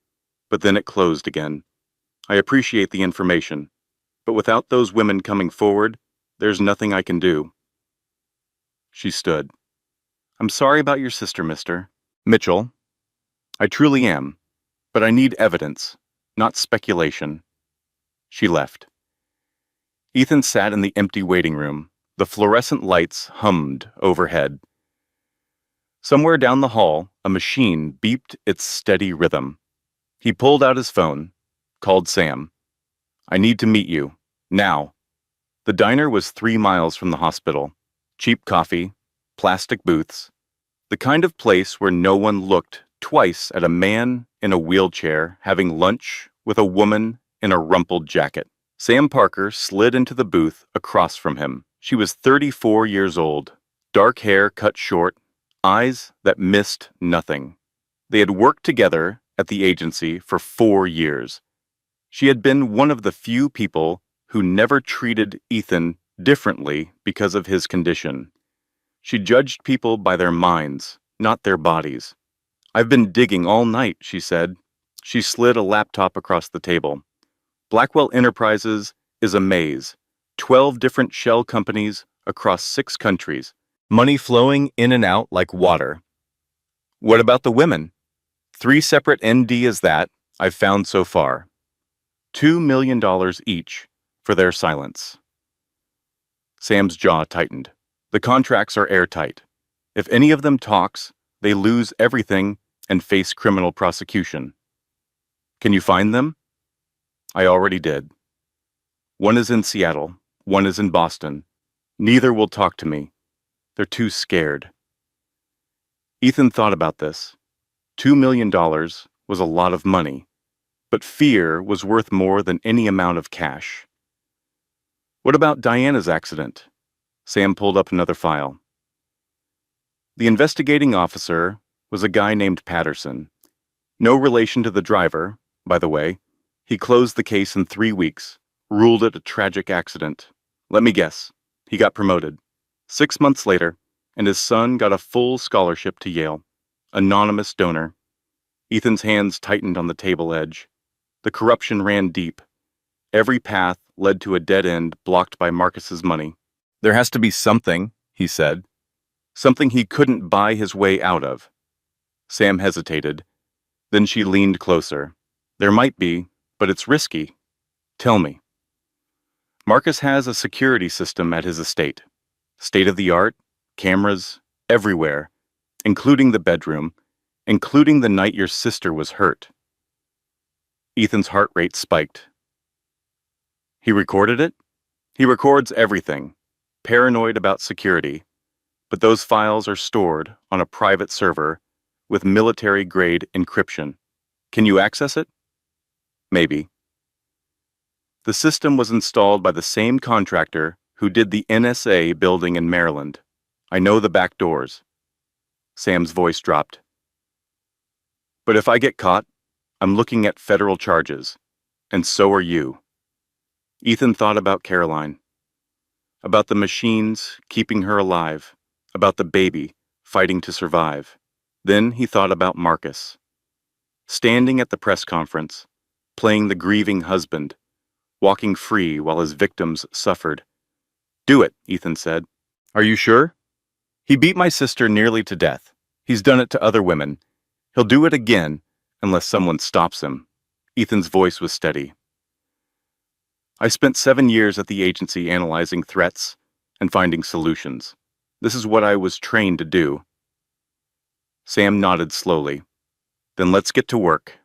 but then it closed again. I appreciate the information, but without those women coming forward, there's nothing I can do. She stood. I'm sorry about your sister, Mr. Mitchell. I truly am, but I need evidence, not speculation. She left. Ethan sat in the empty waiting room. The fluorescent lights hummed overhead. Somewhere down the hall, a machine beeped its steady rhythm. He pulled out his phone, called Sam. I need to meet you, now. The diner was 3 miles from the hospital. Cheap coffee, plastic booths, the kind of place where no one looked twice at a man in a wheelchair having lunch with a woman in a rumpled jacket. Sam Parker slid into the booth across from him. She was 34 years old, dark hair cut short, eyes that missed nothing. They had worked together at the agency for 4 years. She had been one of the few people who never treated Ethan differently because of his condition. She judged people by their minds, not their bodies. I've been digging all night, she said. She slid a laptop across the table. Blackwell Enterprises is a maze. 12 different shell companies across 6 countries. Money flowing in and out like water. What about the women? 3 separate NDs that I've found so far. $2 million each for their silence. Sam's jaw tightened. The contracts are airtight. If any of them talks, they lose everything and face criminal prosecution. Can you find them? I already did. One is in Seattle, one is in Boston. Neither will talk to me. They're too scared. Ethan thought about this. $2 million was a lot of money, but fear was worth more than any amount of cash. What about Diana's accident? Sam pulled up another file. The investigating officer was a guy named Patterson. No relation to the driver, by the way. He closed the case in 3 weeks, ruled it a tragic accident. Let me guess, he got promoted. 6 months later, and his son got a full scholarship to Yale. Anonymous donor. Ethan's hands tightened on the table edge. The corruption ran deep. Every path led to a dead end blocked by Marcus's money. There has to be something, he said. Something he couldn't buy his way out of. Sam hesitated. Then she leaned closer. There might be, but it's risky. Tell me. Marcus has a security system at his estate. State-of-the-art, cameras, everywhere, including the bedroom, including the night your sister was hurt. Ethan's heart rate spiked. He recorded it? He records everything, paranoid about security, but those files are stored on a private server with military-grade encryption. Can you access it? Maybe. The system was installed by the same contractor who did the NSA building in Maryland. I know the back doors. Sam's voice dropped. But if I get caught, I'm looking at federal charges, and so are you. Ethan thought about Caroline, about the machines keeping her alive, about the baby fighting to survive. Then he thought about Marcus, standing at the press conference, playing the grieving husband, walking free while his victims suffered. "Do it," Ethan said. "Are you sure? He beat my sister nearly to death. He's done it to other women. He'll do it again unless someone stops him." Ethan's voice was steady. "I spent 7 years at the agency analyzing threats and finding solutions. This is what I was trained to do." Sam nodded slowly. "Then let's get to work."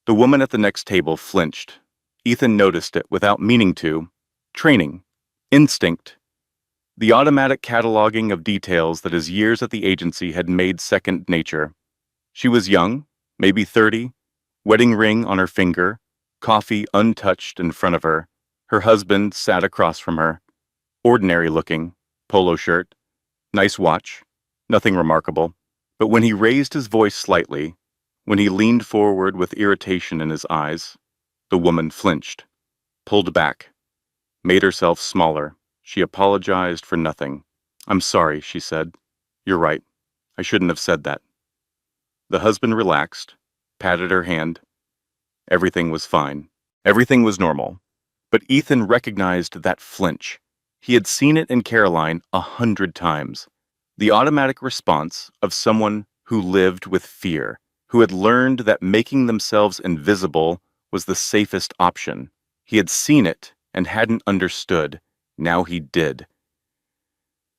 The woman at the next table flinched. Ethan noticed it without meaning to. Training. Instinct. The automatic cataloging of details that his years at the agency had made second nature. She was young, maybe 30, wedding ring on her finger, coffee untouched in front of her. Her husband sat across from her. Ordinary looking, polo shirt, nice watch, nothing remarkable. But when he raised his voice slightly, when he leaned forward with irritation in his eyes, the woman flinched, pulled back, made herself smaller. She apologized for nothing. "I'm sorry," she said. "You're right. I shouldn't have said that." The husband relaxed, patted her hand. Everything was fine. Everything was normal. But Ethan recognized that flinch. He had seen it in Caroline 100 times. The automatic response of someone who lived with fear, who had learned that making themselves invisible was the safest option. He had seen it and hadn't understood. Now he did.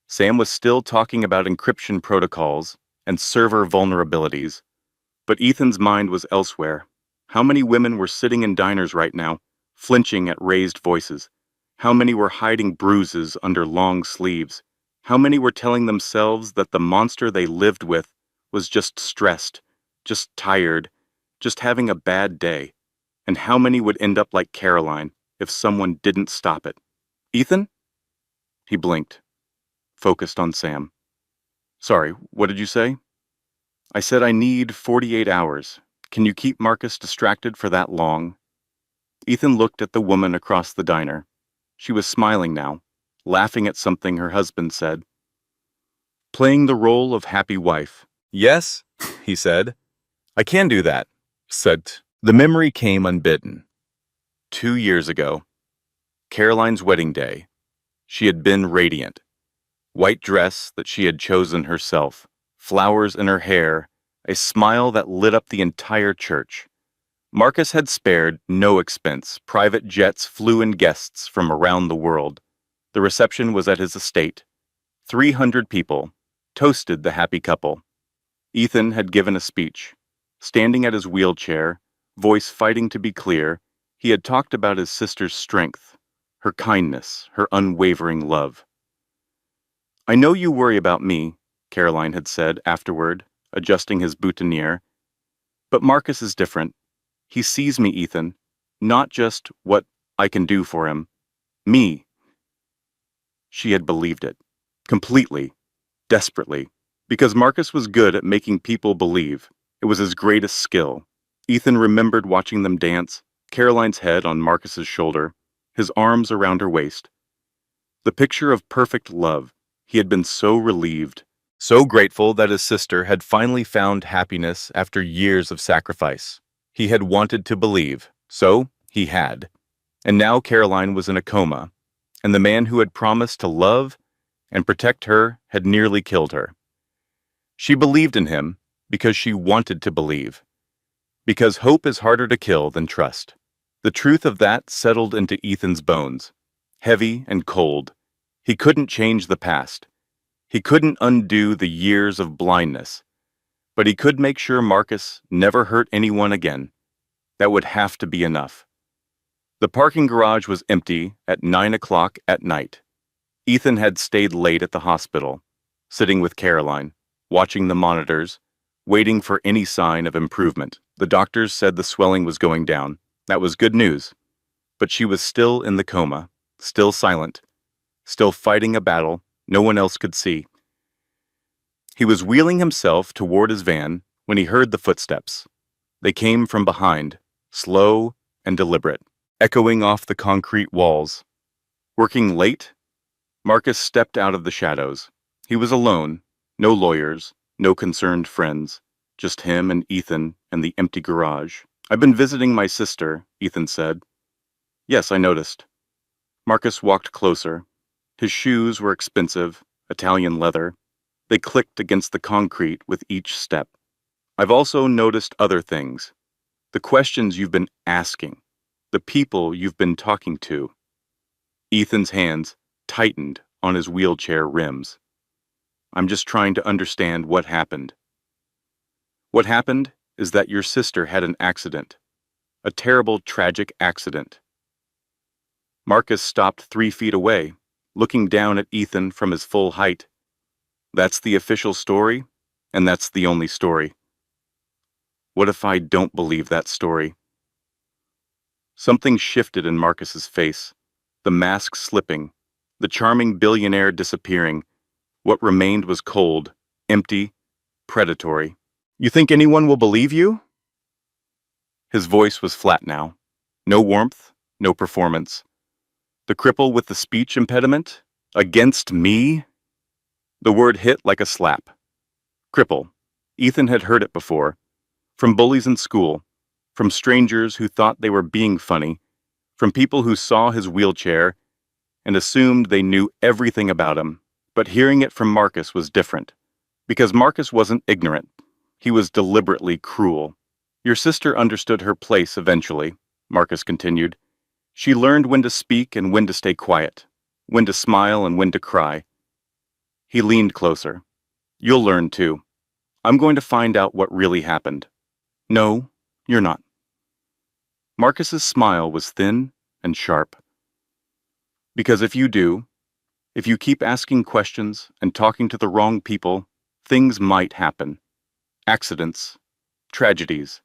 Sam was still talking about encryption protocols and server vulnerabilities, but Ethan's mind was elsewhere. How many women were sitting in diners right now, flinching at raised voices? How many were hiding bruises under long sleeves? How many were telling themselves that the monster they lived with was just stressed, just tired, just having a bad day? And how many would end up like Caroline if someone didn't stop it? "Ethan?" He blinked, focused on Sam. "Sorry, what did you say?" "I said I need 48 hours. Can you keep Marcus distracted for that long?" Ethan looked at the woman across the diner. She was smiling now, laughing at something her husband said. "Playing the role of happy wife." "Yes," he said. "I can do that," said. The memory came unbidden. 2 years ago, Caroline's wedding day. She had been radiant. White dress that she had chosen herself, flowers in her hair, a smile that lit up the entire church. Marcus had spared no expense. Private jets flew in guests from around the world. The reception was at his estate. 300 people toasted the happy couple. Ethan had given a speech. Standing at his wheelchair, voice fighting to be clear, he had talked about his sister's strength, her kindness, her unwavering love. "I know you worry about me," Caroline had said afterward, adjusting his boutonniere. "But Marcus is different. He sees me, Ethan, not just what I can do for him. Me." She had believed it. Completely. Desperately. Because Marcus was good at making people believe. It was his greatest skill. Ethan remembered watching them dance, Caroline's head on Marcus's shoulder, his arms around her waist. The picture of perfect love. He had been so relieved, so grateful that his sister had finally found happiness after years of sacrifice. He had wanted to believe, so he had. And now Caroline was in a coma, and the man who had promised to love and protect her had nearly killed her. She believed in him because she wanted to believe. Because hope is harder to kill than trust. The truth of that settled into Ethan's bones, heavy and cold. He couldn't change the past. He couldn't undo the years of blindness. But he could make sure Marcus never hurt anyone again. That would have to be enough. The parking garage was empty at 9 o'clock at night. Ethan had stayed late at the hospital, sitting with Caroline, watching the monitors, waiting for any sign of improvement. The doctors said the swelling was going down. That was good news. But she was still in the coma, still silent, still fighting a battle no one else could see. He was wheeling himself toward his van when he heard the footsteps. They came from behind, slow and deliberate. echoing off the concrete walls. Working late? Marcus stepped out of the shadows. He was alone, no lawyers, no concerned friends, just him and Ethan and the empty garage. "I've been visiting my sister," Ethan said. "Yes, I noticed." Marcus walked closer. His shoes were expensive, Italian leather. They clicked against the concrete with each step. "I've also noticed other things. The questions you've been asking. The people you've been talking to." Ethan's hands tightened on his wheelchair rims. "I'm just trying to understand what happened." "What happened is that your sister had an accident. A terrible, tragic accident." Marcus stopped 3 feet away, looking down at Ethan from his full height. "That's the official story, and that's the only story. What if I don't believe that story?" Something shifted in Marcus's face, the mask slipping, the charming billionaire disappearing. What remained was cold, empty, predatory. "You think anyone will believe you?" His voice was flat now. No warmth, no performance. "The cripple with the speech impediment? Against me?" The word hit like a slap. Cripple. Ethan had heard it before. From bullies in school. From strangers who thought they were being funny. From people who saw his wheelchair and assumed they knew everything about him. But hearing it from Marcus was different. Because Marcus wasn't ignorant. He was deliberately cruel. "Your sister understood her place eventually," Marcus continued. "She learned when to speak and when to stay quiet, when to smile and when to cry." He leaned closer. "You'll learn too. I'm going to find out what really happened." "No, you're not." Marcus's smile was thin and sharp. "Because if you do, if you keep asking questions and talking to the wrong people, things might happen. Accidents, tragedies."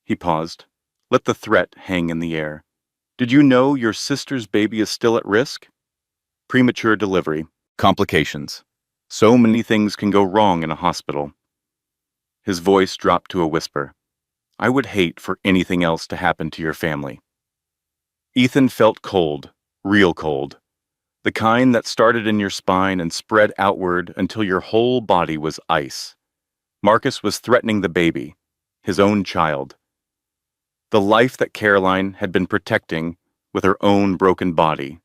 He paused, let the threat hang in the air. "Did you know your sister's baby is still at risk? Premature delivery, complications. So many things can go wrong in a hospital." His voice dropped to a whisper. "I would hate for anything else to happen to your family." Ethan felt cold, real cold. The kind that started in your spine and spread outward until your whole body was ice. Marcus was threatening the baby, his own child. The life that Caroline had been protecting with her own broken body.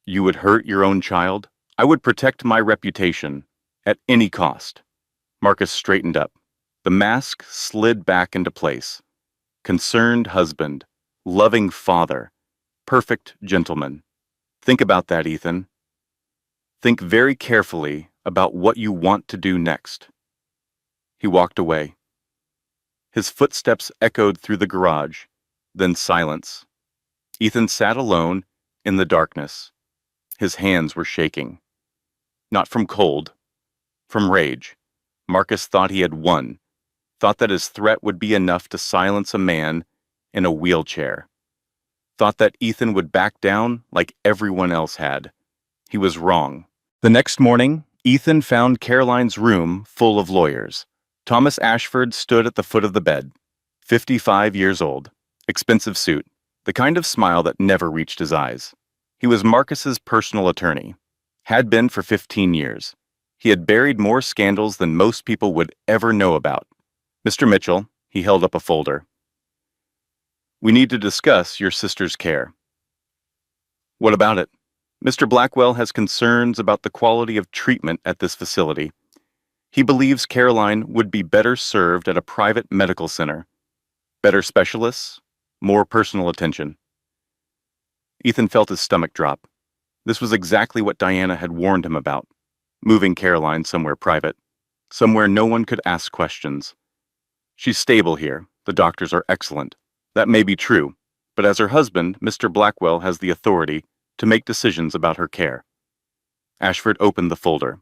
"You would hurt your own child? I would protect my reputation, at any cost." Marcus straightened up. The mask slid back into place. Concerned husband, loving father, perfect gentleman. Think about that, Ethan. Think very carefully about what you want to do next. He walked away. His footsteps echoed through the garage, then silence. Ethan sat alone in the darkness. His hands were shaking. Not from cold, from rage. Marcus thought he had won, thought that his threat would be enough to silence a man in a wheelchair. Thought that Ethan would back down like everyone else had. He was wrong. The next morning, Ethan found Caroline's room full of lawyers. Thomas Ashford stood at the foot of the bed, 55 years old, expensive suit, the kind of smile that never reached his eyes. He was Marcus's personal attorney, had been for 15 years. He had buried more scandals than most people would ever know about. "Mr. Mitchell," he held up a folder. "We need to discuss your sister's care." "What about it?" "Mr. Blackwell has concerns about the quality of treatment at this facility. He believes Caroline would be better served at a private medical center. Better specialists, more personal attention." Ethan felt his stomach drop. This was exactly what Diana had warned him about. Moving Caroline somewhere private. Somewhere no one could ask questions. "She's stable here. The doctors are excellent. That may be true, but as her husband, Mr. Blackwell has the authority to make decisions about her care." Ashford opened the folder.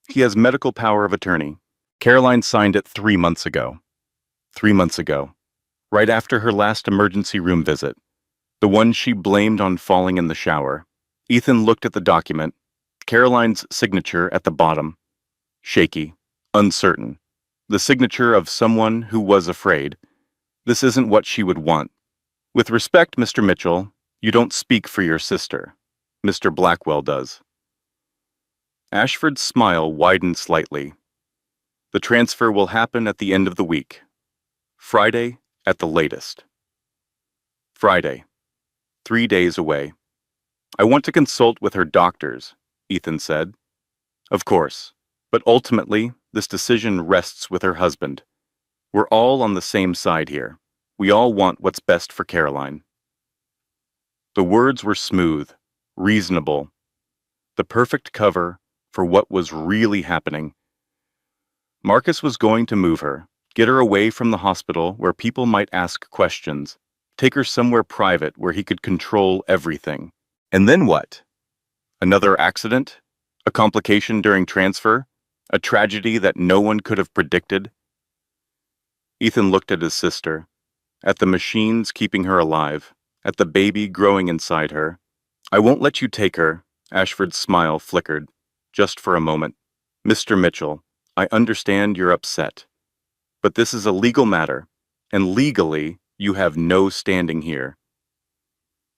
"He has medical power of attorney. Caroline signed it 3 months ago. 3 months ago. Right after her last emergency room visit. The one she blamed on falling in the shower." Ethan looked at the document. Caroline's signature at the bottom. Shaky, uncertain. The signature of someone who was afraid. This isn't what she would want. With respect, Mr. Mitchell, you don't speak for your sister. Mr. Blackwell does. Ashford's smile widened slightly. The transfer will happen at the end of the week. Friday at the latest. Friday. 3 days away. I want to consult with her doctors, Ethan said. Of course, but ultimately, this decision rests with her husband. We're all on the same side here. We all want what's best for Caroline. The words were smooth, reasonable, the perfect cover for what was really happening. Marcus was going to move her, get her away from the hospital where people might ask questions, take her somewhere private where he could control everything. And then what? Another accident? A complication during transfer? A tragedy that no one could have predicted? Ethan looked at his sister, at the machines keeping her alive, at the baby growing inside her. I won't let you take her, Ashford's smile flickered, just for a moment. Mr. Mitchell, I understand you're upset, but this is a legal matter, and legally, you have no standing here.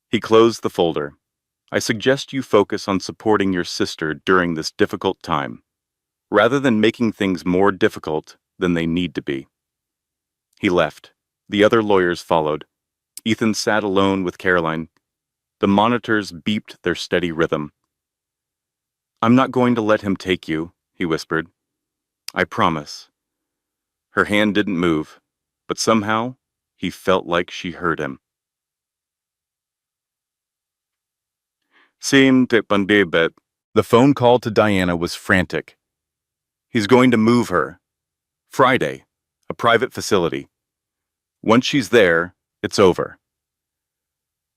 He closed the folder. I suggest you focus on supporting your sister during this difficult time, rather than making things more difficult than they need to be. He left. The other lawyers followed. Ethan sat alone with Caroline. The monitors beeped their steady rhythm. I'm not going to let him take you, he whispered. I promise. Her hand didn't move, but somehow he felt like she heard him. The phone call to Diana was frantic. He's going to move her. Friday, a private facility. Once she's there, it's over.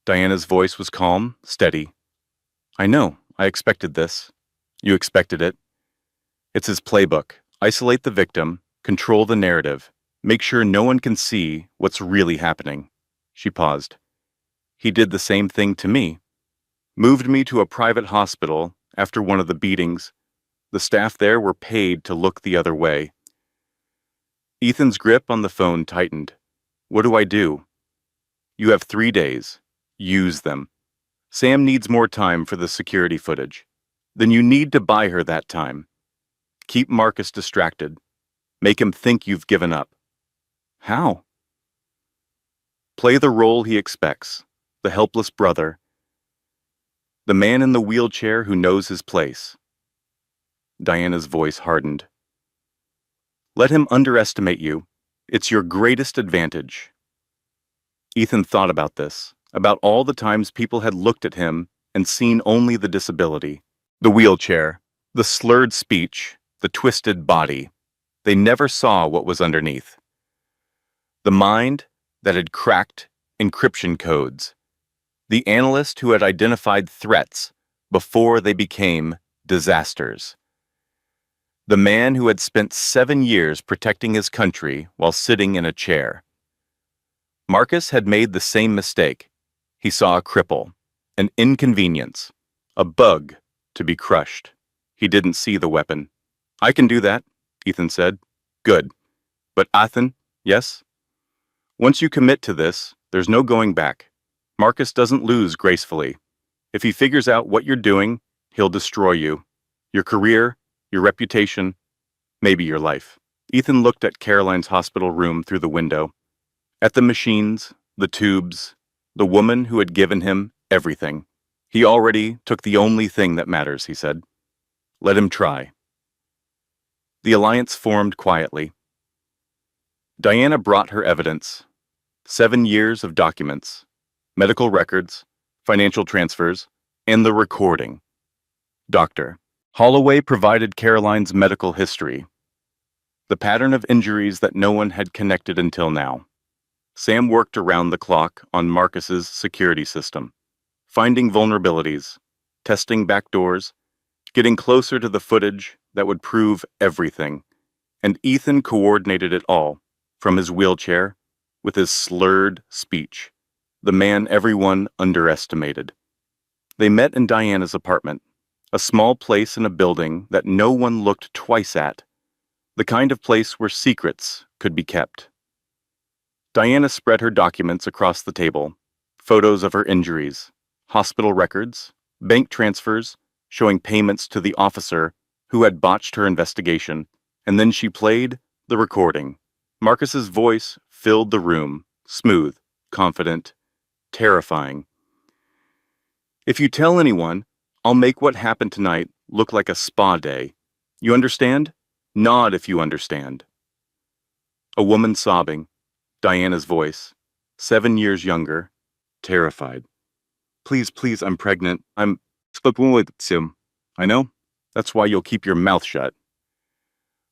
Diana's voice was calm, steady. I know, I expected this. You expected it. It's his playbook. Isolate the victim, control the narrative, make sure no one can see what's really happening. She paused. He did the same thing to me. Moved me to a private hospital after one of the beatings. The staff there were paid to look the other way. Ethan's grip on the phone tightened. What do I do? You have 3 days. Use them. Sam needs more time for the security footage. Then you need to buy her that time. Keep Marcus distracted. Make him think you've given up. How? Play the role he expects, the helpless brother, the man in the wheelchair who knows his place. Diana's voice hardened. Let him underestimate you. It's your greatest advantage. Ethan thought about this, about all the times people had looked at him and seen only the disability, the wheelchair, the slurred speech, the twisted body. They never saw what was underneath. The mind that had cracked encryption codes. The analyst who had identified threats before they became disasters. The man who had spent 7 years protecting his country while sitting in a chair. Marcus had made the same mistake. He saw a cripple, an inconvenience, a bug to be crushed. He didn't see the weapon. I can do that, Ethan said. Good. But Ethan, yes? Once you commit to this, there's no going back. Marcus doesn't lose gracefully. If he figures out what you're doing, he'll destroy you. Your career, your reputation, maybe your life. Ethan looked at Caroline's hospital room through the window. At the machines, the tubes, the woman who had given him everything. He already took the only thing that matters, he said. Let him try. The alliance formed quietly. Diana brought her evidence. 7 years of documents, medical records, financial transfers, and the recording. Doctor. Holloway provided Caroline's medical history. The pattern of injuries that no one had connected until now. Sam worked around the clock on Marcus's security system, finding vulnerabilities, testing backdoors, getting closer to the footage that would prove everything. And Ethan coordinated it all, from his wheelchair, with his slurred speech, the man everyone underestimated. They met in Diana's apartment, a small place in a building that no one looked twice at, the kind of place where secrets could be kept. Diana spread her documents across the table, Photos of her injuries, hospital records, bank transfers showing payments to the officer who had botched her investigation, and then she played the recording. Marcus's voice filled the room, smooth, confident, terrifying. If you tell anyone, I'll make what happened tonight look like a spa day. You understand? Nod if you understand. A woman sobbing, Diana's voice, 7 years younger, terrified. Please, please, I'm pregnant. I know. That's why you'll keep your mouth shut.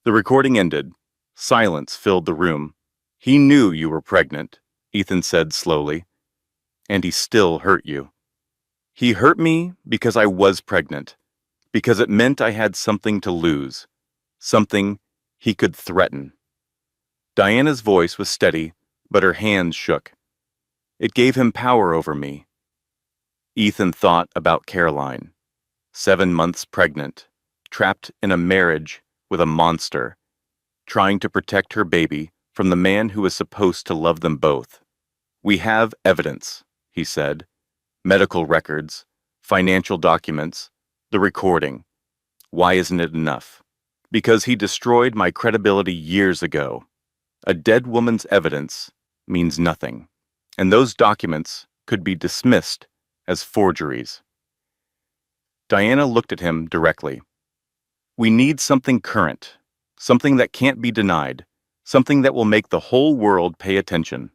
The recording ended. Silence filled the room. He knew you were pregnant, Ethan said slowly. And he still hurt you. He hurt me because I was pregnant, because it meant I had something to lose, something he could threaten. Diana's voice was steady, but her hands shook. It gave him power over me. Ethan thought about Caroline, 7 months pregnant, trapped in a marriage with a monster, trying to protect her baby from the man who was supposed to love them both. We have evidence, he said. Medical records, financial documents, the recording. Why isn't it enough? Because he destroyed my credibility years ago. A dead woman's evidence means nothing, and those documents could be dismissed as forgeries. Diana looked at him directly. We need something current, something that can't be denied, something that will make the whole world pay attention.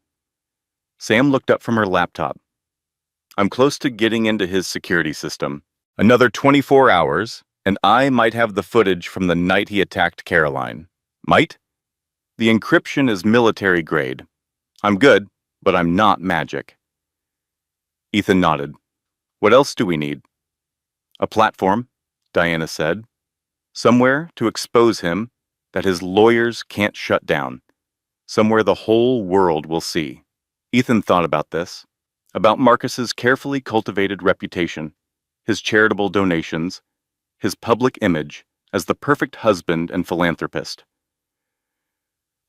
Sam looked up from her laptop. I'm close to getting into his security system. Another 24 hours, and I might have the footage from the night he attacked Caroline. Might? The encryption is military grade. I'm good, but I'm not magic. Ethan nodded. What else do we need? A platform, Diana said. Somewhere to expose him that his lawyers can't shut down. Somewhere the whole world will see. Ethan thought about this. About Marcus's carefully cultivated reputation, his charitable donations, his public image as the perfect husband and philanthropist.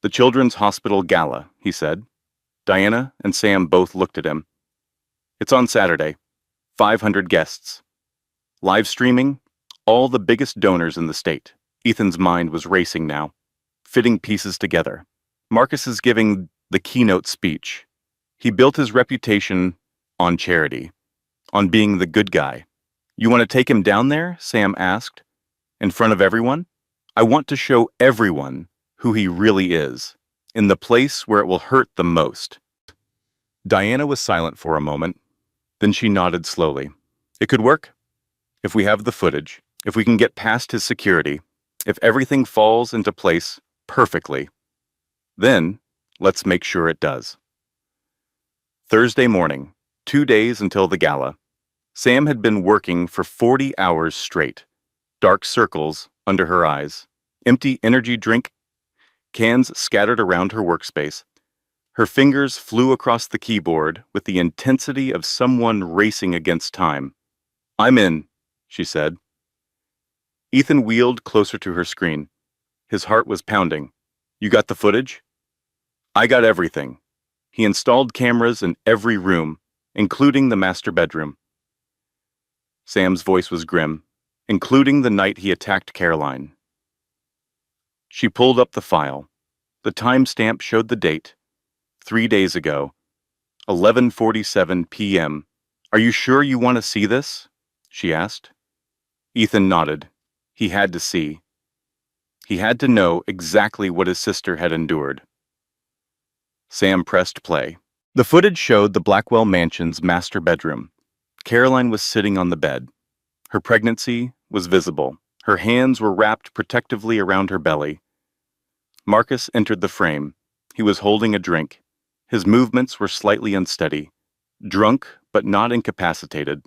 The Children's Hospital Gala, he said. Diana and Sam both looked at him. It's on Saturday. 500 guests. Live streaming, all the biggest donors in the state. Ethan's mind was racing now, fitting pieces together. Marcus is giving the keynote speech. He built his reputation on charity, on being the good guy. You want to take him down there? Sam asked. In front of everyone? I want to show everyone who he really is, in the place where it will hurt the most. Diana was silent for a moment. Then she nodded slowly. It could work. If we have the footage, if we can get past his security, if everything falls into place perfectly, then let's make sure it does. Thursday morning, 2 days until the gala. Sam had been working for 40 hours straight. Dark circles under her eyes. Empty energy drink cans scattered around her workspace. Her fingers flew across the keyboard with the intensity of someone racing against time. I'm in, she said. Ethan wheeled closer to her screen. His heart was pounding. You got the footage? I got everything. He installed cameras in every room, including the master bedroom. Sam's voice was grim, including the night he attacked Caroline. She pulled up the file. The timestamp showed the date. 3 days ago, 11:47 p.m. Are you sure you want to see this? She asked. Ethan nodded. He had to see. He had to know exactly what his sister had endured. Sam pressed play. The footage showed the Blackwell Mansion's master bedroom. Caroline was sitting on the bed. Her pregnancy was visible. Her hands were wrapped protectively around her belly. Marcus entered the frame. He was holding a drink. His movements were slightly unsteady. Drunk, but not incapacitated.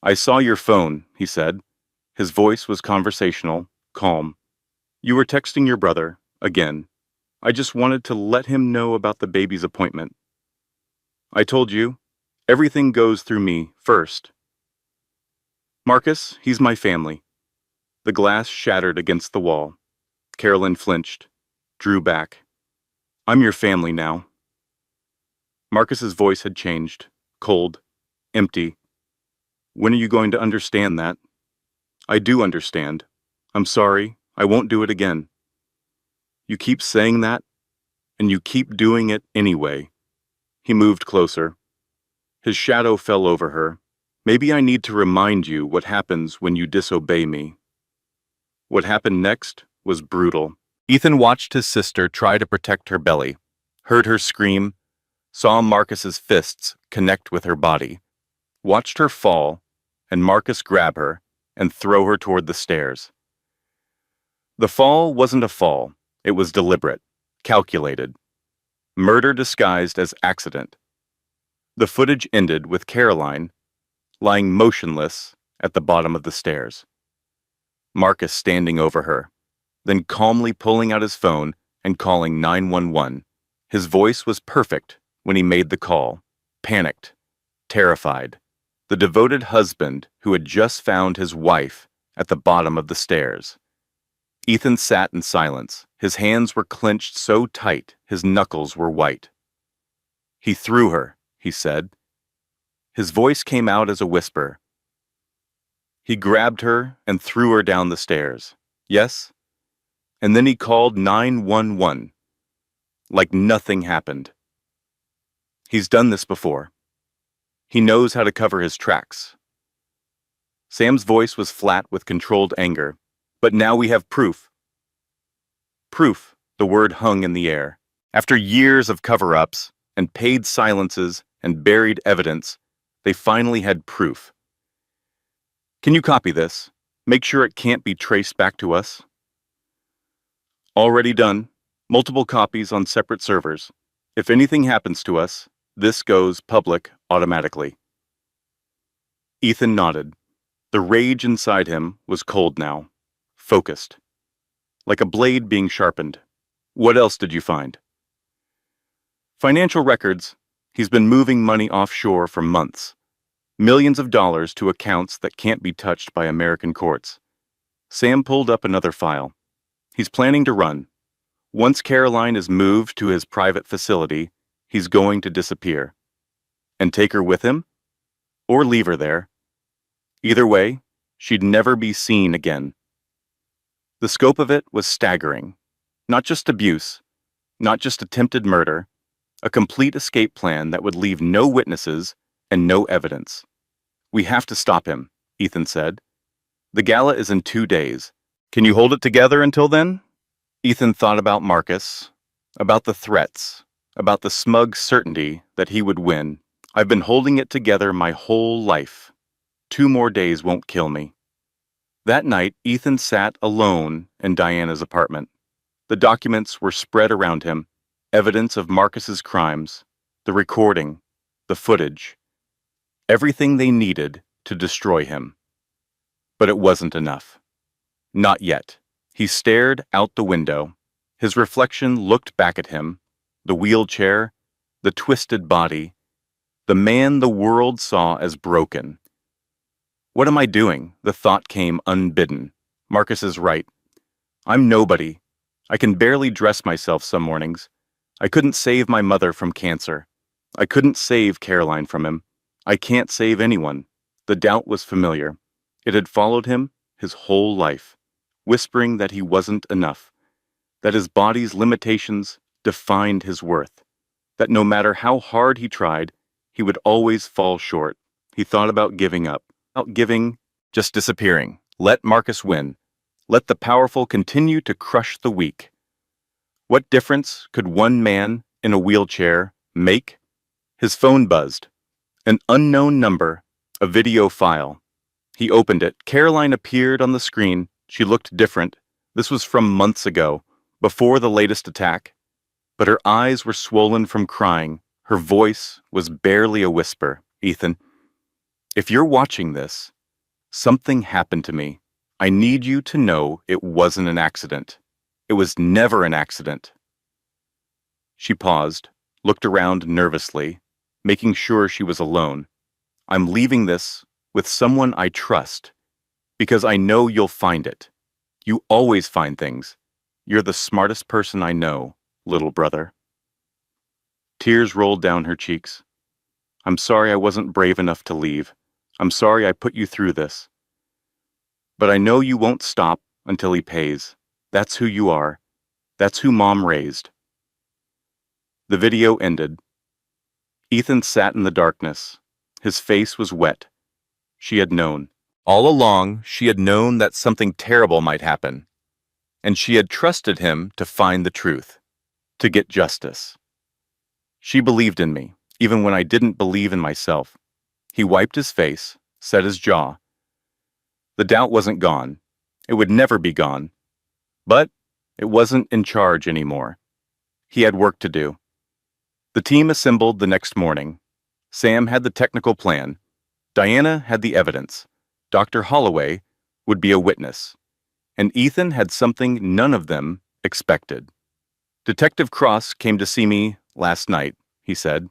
I saw your phone, he said. His voice was conversational, calm. You were texting your brother, again. I just wanted to let him know about the baby's appointment. I told you, everything goes through me first. Marcus, he's my family. The glass shattered against the wall. Carolyn flinched, drew back. I'm your family now. Marcus's voice had changed, cold, empty. When are you going to understand that? I do understand. I'm sorry. I won't do it again. You keep saying that, and you keep doing it anyway. He moved closer. His shadow fell over her. Maybe I need to remind you what happens when you disobey me. What happened next was brutal. Ethan watched his sister try to protect her belly, heard her scream, saw Marcus's fists connect with her body, watched her fall, and Marcus grab her and throw her toward the stairs. The fall wasn't a fall. It was deliberate, calculated. Murder disguised as accident. The footage ended with Caroline lying motionless at the bottom of the stairs. Marcus standing over her, then calmly pulling out his phone and calling 911. His voice was perfect when he made the call, panicked, terrified. The devoted husband who had just found his wife at the bottom of the stairs. Ethan sat in silence. His hands were clenched so tight his knuckles were white. He threw her, he said. His voice came out as a whisper. He grabbed her and threw her down the stairs. Yes? And then he called 911. Like nothing happened. He's done this before. He knows how to cover his tracks. Sam's voice was flat with controlled anger. But now we have proof. Proof, the word hung in the air. After years of cover-ups and paid silences and buried evidence, they finally had proof. Can you copy this? Make sure it can't be traced back to us. Already done. Multiple copies on separate servers. If anything happens to us, this goes public automatically. Ethan nodded. The rage inside him was cold now. Focused. Like a blade being sharpened. What else did you find? Financial records. He's been moving money offshore for months. Millions of dollars to accounts that can't be touched by American courts. Sam pulled up another file. He's planning to run. Once Caroline is moved to his private facility, he's going to disappear. And take her with him? Or leave her there. Either way, she'd never be seen again. The scope of it was staggering. Not just abuse, not just attempted murder, a complete escape plan that would leave no witnesses and no evidence. We have to stop him, Ethan said. The gala is in 2 days. Can you hold it together until then? Ethan thought about Marcus, about the threats, about the smug certainty that he would win. I've been holding it together my whole life. 2 more days won't kill me. That night, Ethan sat alone in Diana's apartment. The documents were spread around him, evidence of Marcus's crimes, the recording, the footage, everything they needed to destroy him. But it wasn't enough. Not yet. He stared out the window. His reflection looked back at him, the wheelchair, the twisted body, the man the world saw as broken. What am I doing? The thought came unbidden. Marcus is right. I'm nobody. I can barely dress myself some mornings. I couldn't save my mother from cancer. I couldn't save Caroline from him. I can't save anyone. The doubt was familiar. It had followed him his whole life, whispering that he wasn't enough, that his body's limitations defined his worth, that no matter how hard he tried, he would always fall short. He thought about giving up. Not giving, just disappearing. Let Marcus win. Let the powerful continue to crush the weak. What difference could one man in a wheelchair make? His phone buzzed. An unknown number, a video file. He opened it. Caroline appeared on the screen. She looked different. This was from months ago, before the latest attack. But her eyes were swollen from crying. Her voice was barely a whisper. Ethan, if you're watching this, something happened to me. I need you to know it wasn't an accident. It was never an accident. She paused, looked around nervously, making sure she was alone. I'm leaving this with someone I trust, because I know you'll find it. You always find things. You're the smartest person I know, little brother. Tears rolled down her cheeks. I'm sorry I wasn't brave enough to leave. I'm sorry I put you through this. But I know you won't stop until he pays. That's who you are. That's who Mom raised." The video ended. Ethan sat in the darkness. His face was wet. She had known. All along, she had known that something terrible might happen. And she had trusted him to find the truth, to get justice. She believed in me, even when I didn't believe in myself. He wiped his face, set his jaw. The doubt wasn't gone. It would never be gone. But it wasn't in charge anymore. He had work to do. The team assembled the next morning. Sam had the technical plan. Diana had the evidence. Dr. Holloway would be a witness. And Ethan had something none of them expected. "Detective Cross came to see me last night," he said.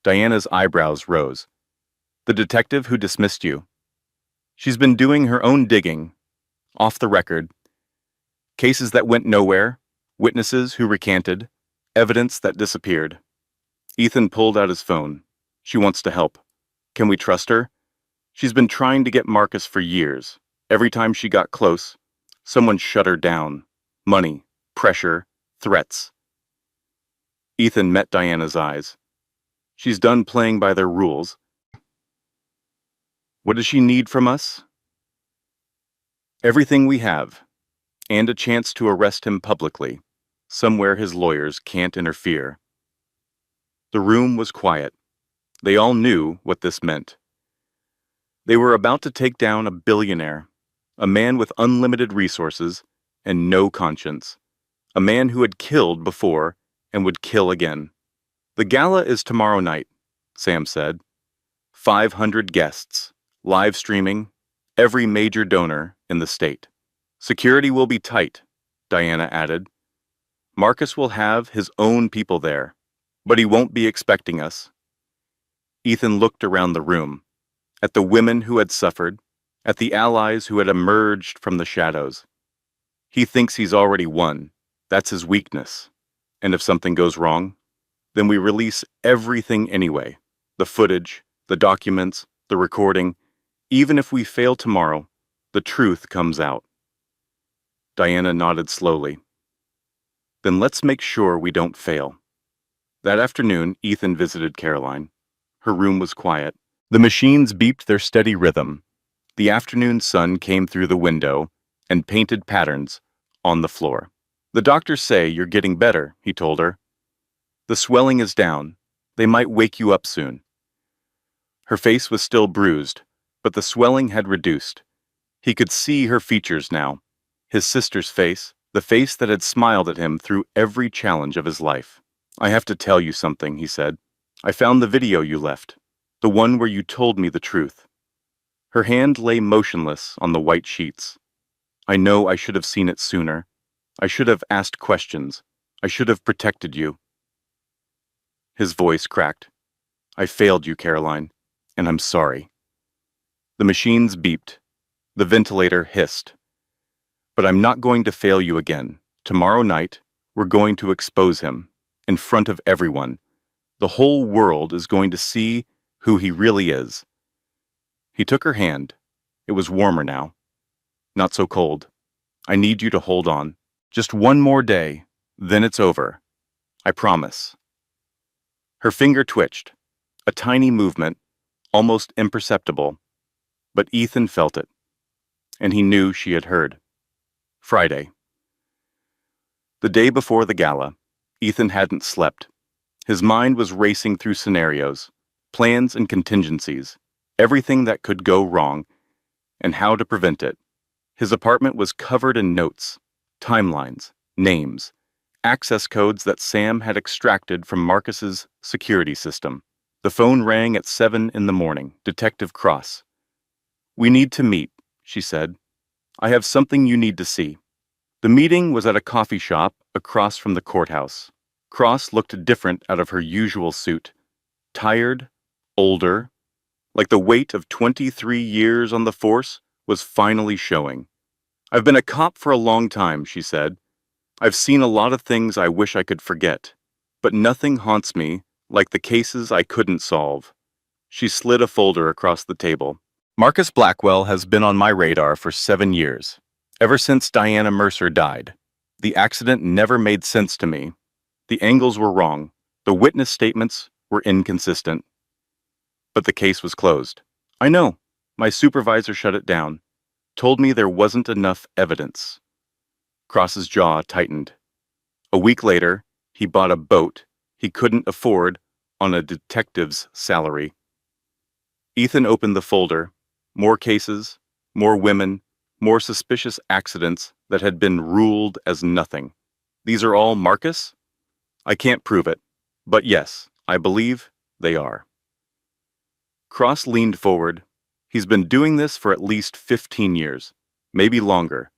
Diana's eyebrows rose. "The detective who dismissed you. She's been doing her own digging, off the record. Cases that went nowhere, witnesses who recanted, evidence that disappeared." Ethan pulled out his phone. "She wants to help. Can we trust her? She's been trying to get Marcus for years. Every time she got close, someone shut her down. Money, pressure, threats." Ethan met Diana's eyes. "She's done playing by their rules. What does she need from us?" "Everything we have, and a chance to arrest him publicly, somewhere his lawyers can't interfere." The room was quiet. They all knew what this meant. They were about to take down a billionaire, a man with unlimited resources and no conscience, a man who had killed before and would kill again. "The gala is tomorrow night," Sam said. 500 guests, live streaming, every major donor in the state. "Security will be tight," Diana added. "Marcus will have his own people there, but he won't be expecting us." Ethan looked around the room, at the women who had suffered, at the allies who had emerged from the shadows. He thinks he's already won. That's his weakness. And if something goes wrong, then we release everything anyway. The footage, the documents, the recording. Even if we fail tomorrow, the truth comes out. Diana nodded slowly. "Then let's make sure we don't fail." That afternoon, Ethan visited Caroline. Her room was quiet. The machines beeped their steady rhythm. The afternoon sun came through the window and painted patterns on the floor. "The doctors say you're getting better," he told her. "The swelling is down. They might wake you up soon." Her face was still bruised, but the swelling had reduced. He could see her features now. His sister's face, the face that had smiled at him through every challenge of his life. "I have to tell you something," he said. "I found the video you left, the one where you told me the truth." Her hand lay motionless on the white sheets. "I know I should have seen it sooner. I should have asked questions. I should have protected you." His voice cracked. "I failed you, Caroline, and I'm sorry." The machines beeped. The ventilator hissed. "But I'm not going to fail you again. Tomorrow night, we're going to expose him, in front of everyone. The whole world is going to see who he really is." He took her hand. It was warmer now. Not so cold. "I need you to hold on. Just one more day, then it's over. I promise." Her finger twitched. A tiny movement, almost imperceptible. But Ethan felt it. And he knew she had heard. Friday. The day before the gala, Ethan hadn't slept. His mind was racing through scenarios, plans and contingencies, everything that could go wrong, and how to prevent it. His apartment was covered in notes, timelines, names, access codes that Sam had extracted from Marcus's security system. The phone rang at 7 in the morning. Detective Cross. "We need to meet," she said. "I have something you need to see." The meeting was at a coffee shop across from the courthouse. Cross looked different out of her usual suit. Tired, older, like the weight of 23 years on the force was finally showing. "I've been a cop for a long time," she said. "I've seen a lot of things I wish I could forget, but nothing haunts me like the cases I couldn't solve. She slid a folder across the table. Marcus Blackwell has been on my radar for 7 years, ever since Diana Mercer died. The accident never made sense to me. The angles were wrong. The witness statements were inconsistent. But the case was closed. I know. My supervisor shut it down. Told me there wasn't enough evidence. Cross's jaw tightened. A week later, he bought a boat he couldn't afford on a detective's salary. Ethan opened the folder. More cases, more women, more suspicious accidents that had been ruled as nothing. These are all Marcus? I can't prove it, but yes, I believe they are. Cross leaned forward. He's been doing this for at least 15 years, maybe longer.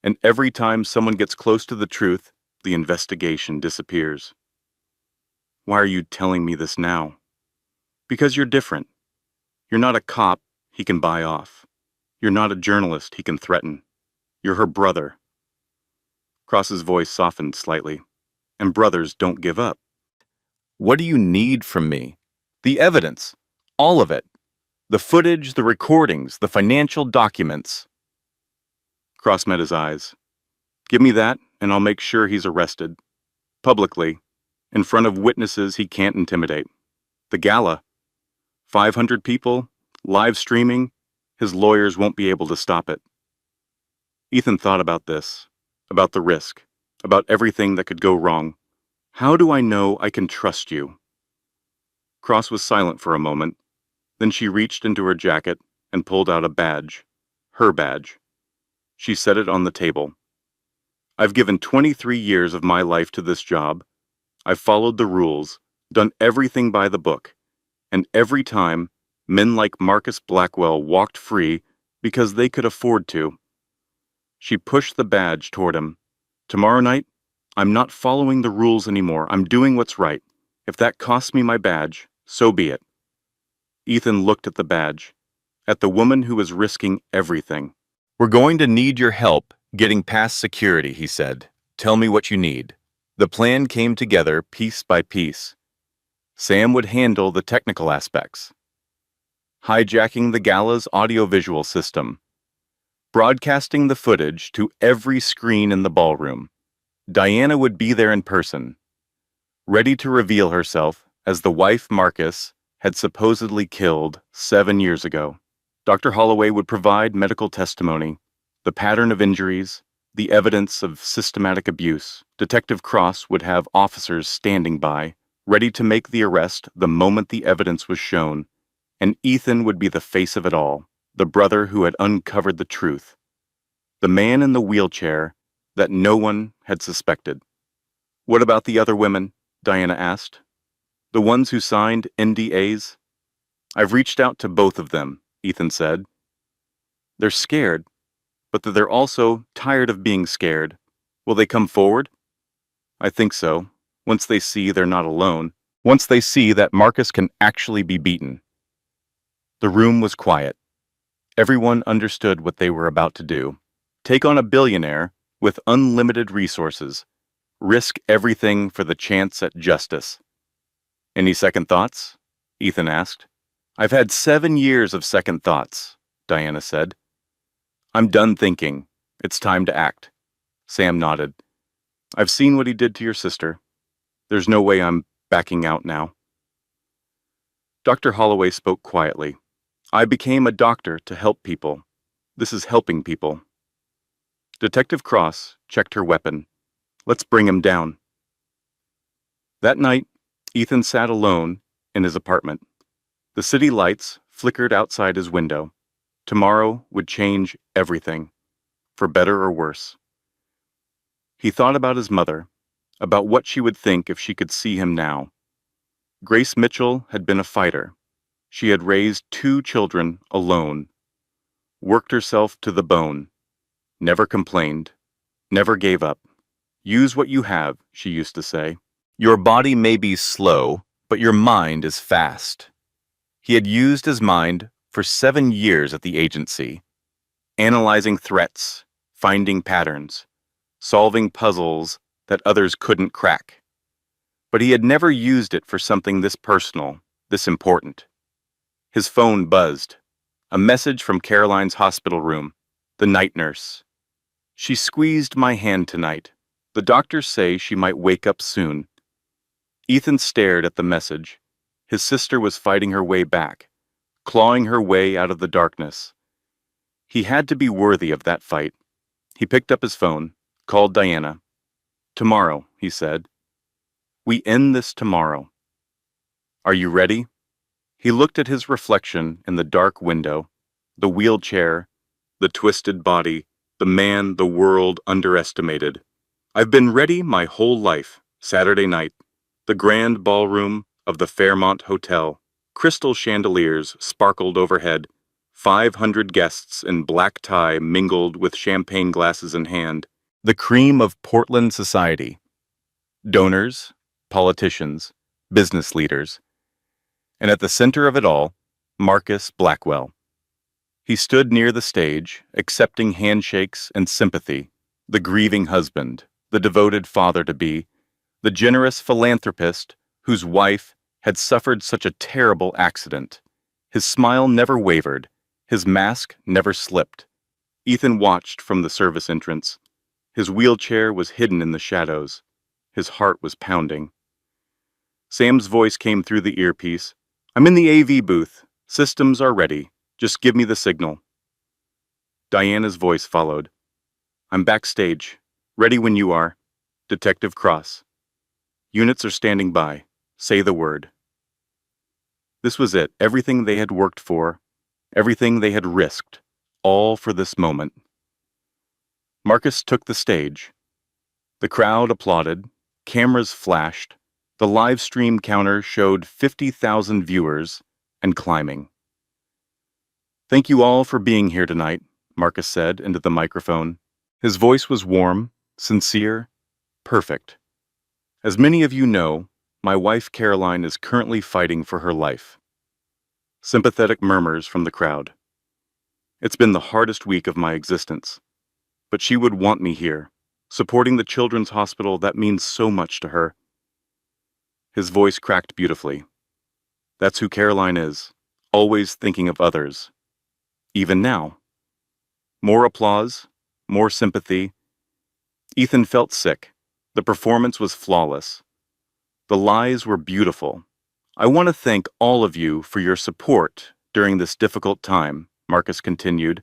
And every time someone gets close to the truth, the investigation disappears. Why are you telling me this now? Because you're different. You're not a cop he can buy off. You're not a journalist he can threaten. You're her brother. Cross's voice softened slightly. And brothers don't give up. What do you need from me? The evidence. All of it. The footage, the recordings, the financial documents. Cross met his eyes. Give me that, and I'll make sure he's arrested. Publicly. In front of witnesses he can't intimidate. The gala. 500 people, live streaming. His lawyers won't be able to stop it. Ethan thought about this, about the risk, about everything that could go wrong. How do I know I can trust you? Cross was silent for a moment. Then she reached into her jacket and pulled out a badge. Her badge. She set it on the table. I've given 23 years of my life to this job. I've followed the rules, done everything by the book. And every time, men like Marcus Blackwell walked free because they could afford to. She pushed the badge toward him. Tomorrow night, I'm not following the rules anymore. I'm doing what's right. If that costs me my badge, so be it. Ethan looked at the badge, at the woman who was risking everything. We're going to need your help getting past security, he said. Tell me what you need. The plan came together piece by piece. Sam would handle the technical aspects. Hijacking the gala's audiovisual system. Broadcasting the footage to every screen in the ballroom. Diana would be there in person, ready to reveal herself as the wife Marcus had supposedly killed 7 years ago. Dr. Holloway would provide medical testimony, the pattern of injuries, the evidence of systematic abuse. Detective Cross would have officers standing by, ready to make the arrest the moment the evidence was shown, and Ethan would be the face of it all, the brother who had uncovered the truth, the man in the wheelchair that no one had suspected. What about the other women? Diana asked. The ones who signed NDAs? I've reached out to both of them, Ethan said. They're scared, but they're also tired of being scared. Will they come forward? I think so, once they see they're not alone, once they see that Marcus can actually be beaten. The room was quiet. Everyone understood what they were about to do. Take on a billionaire with unlimited resources. Risk everything for the chance at justice. Any second thoughts? Ethan asked. I've had 7 years of second thoughts, Diana said. I'm done thinking. It's time to act. Sam nodded. I've seen what he did to your sister. There's no way I'm backing out now. Dr. Holloway spoke quietly. I became a doctor to help people. This is helping people. Detective Cross checked her weapon. Let's bring him down. That night, Ethan sat alone in his apartment. The city lights flickered outside his window. Tomorrow would change everything, for better or worse. He thought about his mother, about what she would think if she could see him now. Grace Mitchell had been a fighter. She had raised 2 children alone, worked herself to the bone, never complained, never gave up. Use what you have, she used to say. Your body may be slow, but your mind is fast. He had used his mind for 7 years at the agency, analyzing threats, finding patterns, solving puzzles that others couldn't crack. But he had never used it for something this personal, this important. His phone buzzed. A message from Caroline's hospital room. The night nurse. She squeezed my hand tonight. The doctors say she might wake up soon. Ethan stared at the message. His sister was fighting her way back, clawing her way out of the darkness. He had to be worthy of that fight. He picked up his phone, called Diana. Tomorrow, he said. We end this tomorrow. Are you ready? He looked at his reflection in the dark window, the wheelchair, the twisted body, the man the world underestimated. I've been ready my whole life. Saturday night, the grand ballroom of the Fairmont Hotel. Crystal chandeliers sparkled overhead. 500 guests in black tie mingled with champagne glasses in hand. The cream of Portland society. Donors, politicians, business leaders. And at the center of it all, Marcus Blackwell. He stood near the stage, accepting handshakes and sympathy, the grieving husband, the devoted father-to-be, the generous philanthropist whose wife had suffered such a terrible accident. His smile never wavered, his mask never slipped. Ethan watched from the service entrance. His wheelchair was hidden in the shadows. His heart was pounding. Sam's voice came through the earpiece. I'm in the AV booth. Systems are ready. Just give me the signal. Diana's voice followed. I'm backstage. Ready when you are. Detective Cross. Units are standing by. Say the word. This was it. Everything they had worked for. Everything they had risked. All for this moment. Marcus took the stage. The crowd applauded. Cameras flashed. The live stream counter showed 50,000 viewers and climbing. Thank you all for being here tonight, Marcus said into the microphone. His voice was warm, sincere, perfect. As many of you know, my wife Caroline is currently fighting for her life. Sympathetic murmurs from the crowd. It's been the hardest week of my existence. But she would want me here, supporting the children's hospital that means so much to her. His voice cracked beautifully. That's who Caroline is, always thinking of others. Even now. More applause, more sympathy. Ethan felt sick. The performance was flawless. The lies were beautiful. I want to thank all of you for your support during this difficult time, Marcus continued.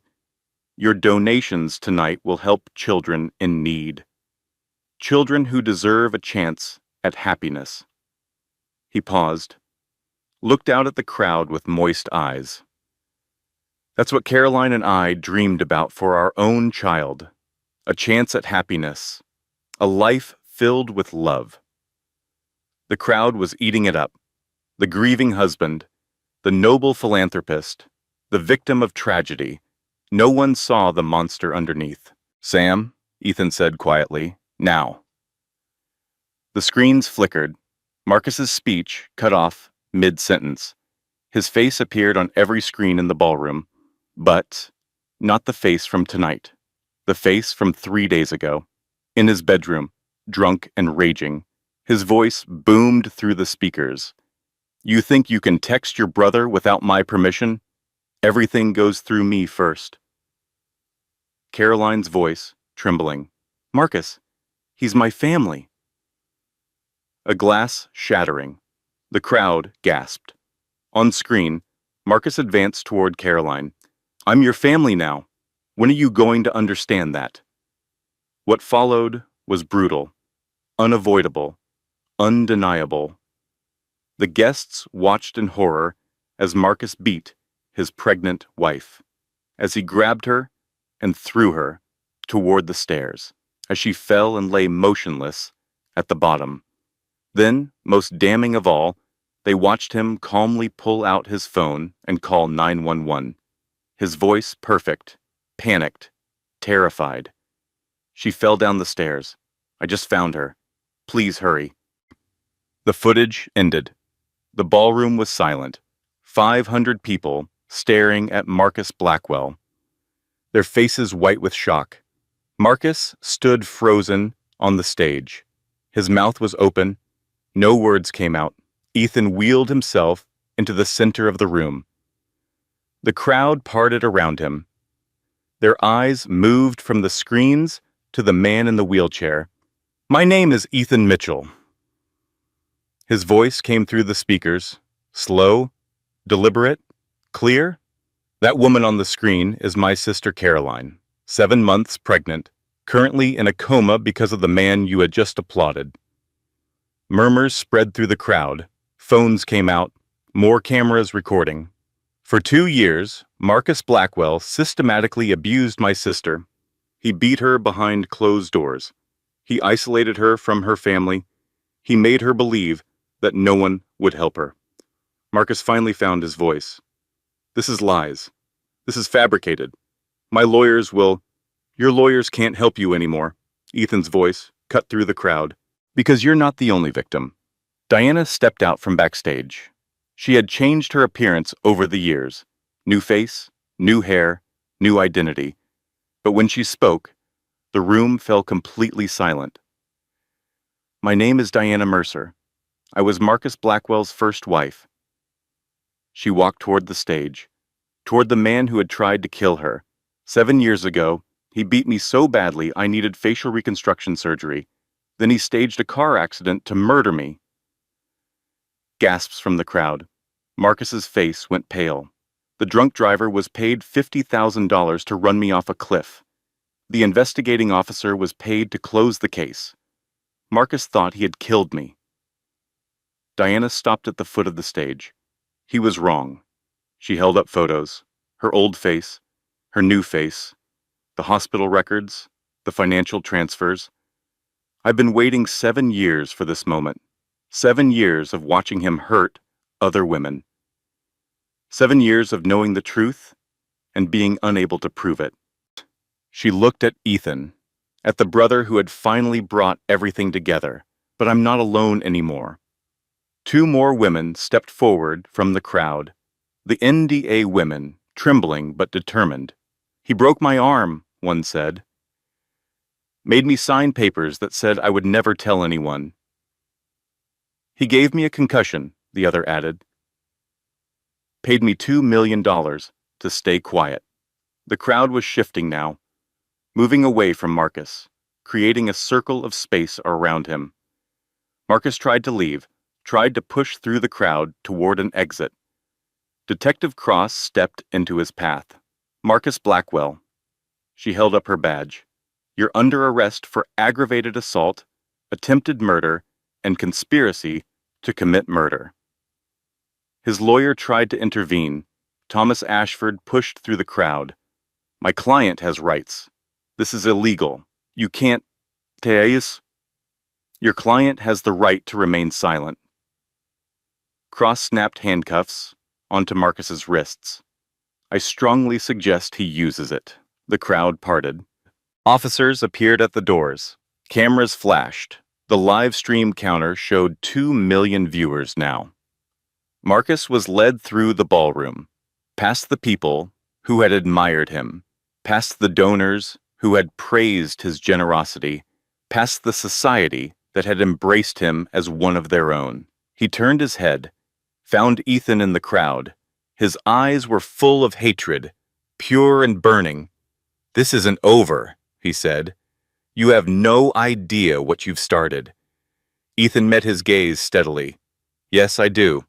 Your donations tonight will help children in need. Children who deserve a chance at happiness. He paused, looked out at the crowd with moist eyes. That's what Caroline and I dreamed about for our own child. A chance at happiness. A life filled with love. The crowd was eating it up. The grieving husband, the noble philanthropist, the victim of tragedy. No one saw the monster underneath. Sam, Ethan said quietly, now. The screens flickered. Marcus's speech cut off mid-sentence. His face appeared on every screen in the ballroom, but not the face from tonight. The face from 3 days ago. In his bedroom, drunk and raging. His voice boomed through the speakers. You think you can text your brother without my permission? Everything goes through me first. Caroline's voice, trembling. Marcus, he's my family. A glass shattering. The crowd gasped. On screen, Marcus advanced toward Caroline. I'm your family now. When are you going to understand that? What followed was brutal, unavoidable, undeniable. The guests watched in horror as Marcus beat his pregnant wife, as he grabbed her and threw her toward the stairs, as she fell and lay motionless at the bottom. Then, most damning of all, they watched him calmly pull out his phone and call 911. His voice perfect, panicked, terrified. She fell down the stairs. I just found her. Please hurry. The footage ended. The ballroom was silent. 500 people staring at Marcus Blackwell, their faces white with shock. Marcus stood frozen on the stage. His mouth was open. No words came out. Ethan wheeled himself into the center of the room. The crowd parted around him. Their eyes moved from the screens to the man in the wheelchair. "My name is Ethan Mitchell." His voice came through the speakers, slow, deliberate, clear. "That woman on the screen is my sister Caroline, 7 months pregnant, currently in a coma because of the man you had just applauded." Murmurs spread through the crowd. Phones came out, more cameras recording. "For 2 years, Marcus Blackwell systematically abused my sister. He beat her behind closed doors. He isolated her from her family. He made her believe that no one would help her." Marcus finally found his voice. "This is lies. This is fabricated. My lawyers will—" "Your lawyers can't help you anymore," Ethan's voice cut through the crowd, "because you're not the only victim." Diana stepped out from backstage. She had changed her appearance over the years. New face, new hair, new identity. But when she spoke, the room fell completely silent. "My name is Diana Mercer. I was Marcus Blackwell's first wife." She walked toward the stage, toward the man who had tried to kill her. 7 years ago, he beat me so badly I needed facial reconstruction surgery. Then he staged a car accident to murder me. Gasps from the crowd. Marcus's face went pale. "The drunk driver was paid $50,000 to run me off a cliff. The investigating officer was paid to close the case. Marcus thought he had killed me." Diana stopped at the foot of the stage. He was wrong. She held up photos, her old face, her new face, the hospital records, the financial transfers. "I've been waiting 7 years for this moment. 7 years of watching him hurt other women. 7 years of knowing the truth and being unable to prove it." She looked at Ethan, at the brother who had finally brought everything together. "But I'm not alone anymore." 2 more women stepped forward from the crowd. The NDA women, trembling but determined. "He broke my arm," one said. "Made me sign papers that said I would never tell anyone." "He gave me a concussion," the other added. "Paid me $2 million to stay quiet." The crowd was shifting now, moving away from Marcus, creating a circle of space around him. Marcus tried to leave, tried to push through the crowd toward an exit. Detective Cross stepped into his path. "Marcus Blackwell." She held up her badge. "You're under arrest for aggravated assault, attempted murder, and conspiracy to commit murder." His lawyer tried to intervene. Thomas Ashford pushed through the crowd. "My client has rights. This is illegal. You can't... Thais. Your client has the right to remain silent." Cross snapped handcuffs onto Marcus's wrists. "I strongly suggest he uses it." The crowd parted. Officers appeared at the doors. Cameras flashed. The live stream counter showed 2 million viewers now. Marcus was led through the ballroom, past the people who had admired him, past the donors who had praised his generosity, past the society that had embraced him as one of their own. He turned his head, found Ethan in the crowd. His eyes were full of hatred, pure and burning. "This isn't over," he said. "You have no idea what you've started." Ethan met his gaze steadily. "Yes, I do.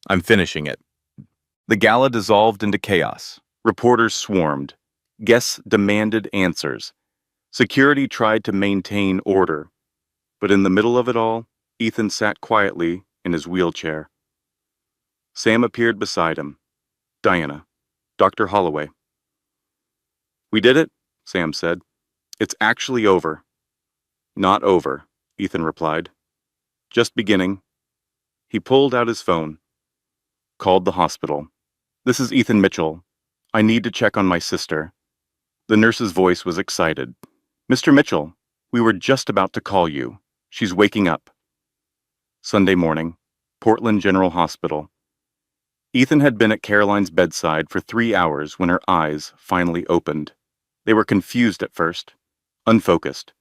I'm finishing it." The gala dissolved into chaos. Reporters swarmed. Guests demanded answers. Security tried to maintain order. But in the middle of it all, Ethan sat quietly in his wheelchair. Sam appeared beside him. "Diana, Dr. Holloway." "We did it," Sam said. "It's actually over." "Not over," Ethan replied. "Just beginning." He pulled out his phone. Called the hospital. "This is Ethan Mitchell. I need to check on my sister." The nurse's voice was excited. "Mr. Mitchell, we were just about to call you. She's waking up." Sunday morning, Portland General Hospital. Ethan had been at Caroline's bedside for 3 hours when her eyes finally opened. They were confused at first, unfocused,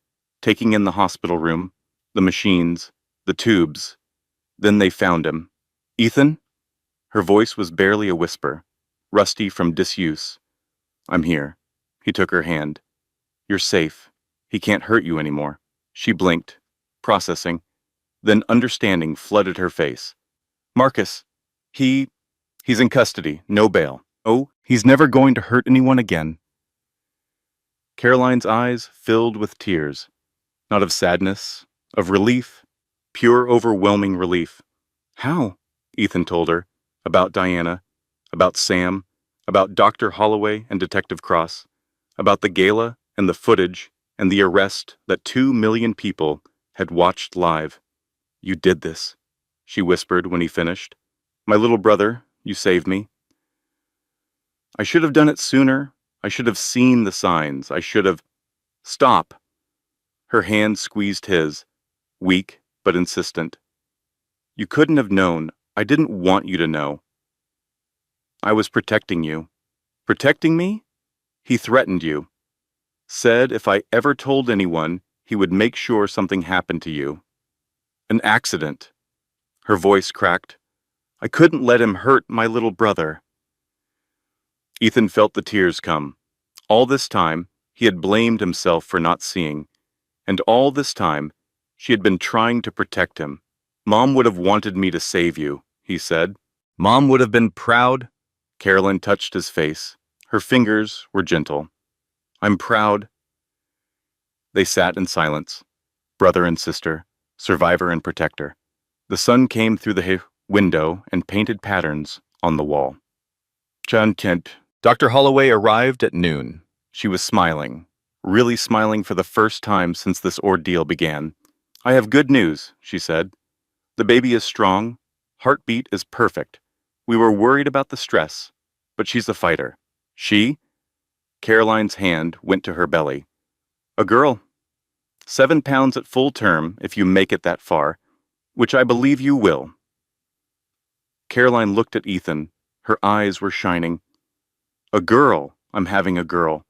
taking in the hospital room, the machines, the tubes. Then they found him. "Ethan?" Her voice was barely a whisper. rusty from disuse. I'm here. He took her hand. You're safe. He can't hurt you anymore. She blinked, processing. Then understanding flooded her face. Marcus, he's in custody, no bail. Oh, he's never going to hurt anyone again. Caroline's eyes filled with tears, not of sadness, of relief, pure overwhelming relief. How? Ethan told her, about Diana, about Sam, about Dr. Holloway and Detective Cross, about the gala and the footage and the arrest that 2 million people had watched live. You did this, she whispered when he finished. My little brother, you saved me. I should have done it sooner. I should have seen the signs. I should have... Stop. Her hand squeezed his, weak but insistent. You couldn't have known. I didn't want you to know. I was protecting you. Protecting me? He threatened you. Said if I ever told anyone, he would make sure something happened to you. An accident. Her voice cracked. I couldn't let him hurt my little brother. Ethan felt the tears come. All this time, he had blamed himself for not seeing. And all this time, she had been trying to protect him. Mom would have wanted me to save you, he said. Mom would have been proud. Carolyn touched his face. Her fingers were gentle. I'm proud. They sat in silence, brother and sister, survivor and protector. The sun came through the window and painted patterns on the wall. John Kent. Dr. Holloway arrived at noon. She was smiling, really smiling for the first time since this ordeal began. I have good news, she said. The baby is strong. Heartbeat is perfect. We were worried about the stress, but she's a fighter. She? Caroline's hand went to her belly. A girl. 7 pounds at full term if you make it that far, which I believe you will. Caroline looked at Ethan. Her eyes were shining. A girl. I'm having a girl.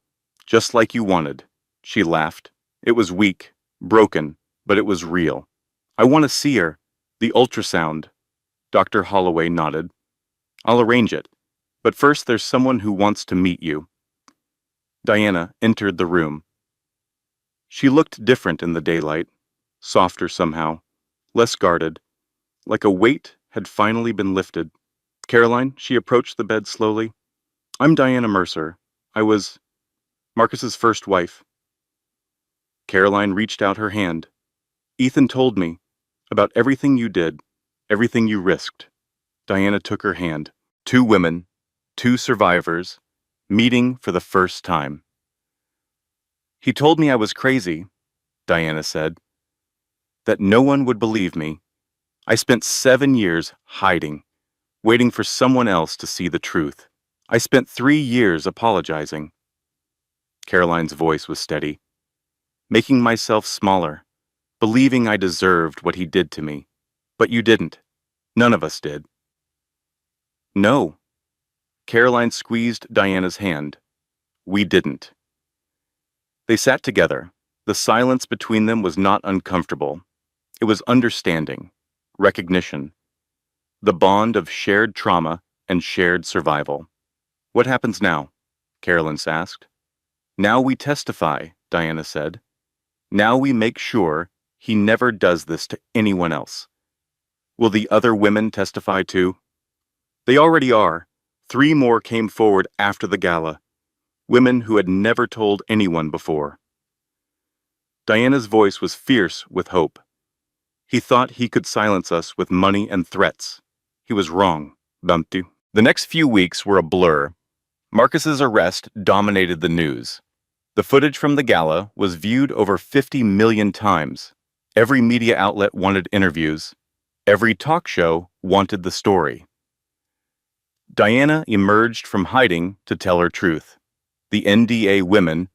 Just like you wanted. She laughed. It was weak, broken, but it was real. I want to see her. The ultrasound. Dr. Holloway nodded. I'll arrange it. But first there's someone who wants to meet you. Diana entered the room. She looked different in the daylight, softer somehow, less guarded, like a weight had finally been lifted. Caroline, she approached the bed slowly. I'm Diana Mercer. I was Marcus's first wife. Caroline reached out her hand. Ethan told me about everything you did, everything you risked. Diana took her hand. 2 women, 2 survivors, meeting for the first time. He told me I was crazy, Diana said, that no one would believe me. I spent 7 years hiding, waiting for someone else to see the truth. I spent 3 years apologizing. Caroline's voice was steady. Making myself smaller, believing I deserved what he did to me. But you didn't. None of us did. No. Caroline squeezed Diana's hand. We didn't. They sat together. The silence between them was not uncomfortable. It was understanding, recognition, the bond of shared trauma and shared survival. What happens now? Carolyn asked. Now we testify, Diana said. Now we make sure he never does this to anyone else. Will the other women testify too? They already are. 3 more came forward after the gala. Women who had never told anyone before. Diana's voice was fierce with hope. He thought he could silence us with money and threats. He was wrong, Bumpty. The next few weeks were a blur. Marcus's arrest dominated the news. The footage from the gala was viewed over 50 million times. Every media outlet wanted interviews. Every talk show wanted the story. Diana emerged from hiding to tell her truth. The NDA women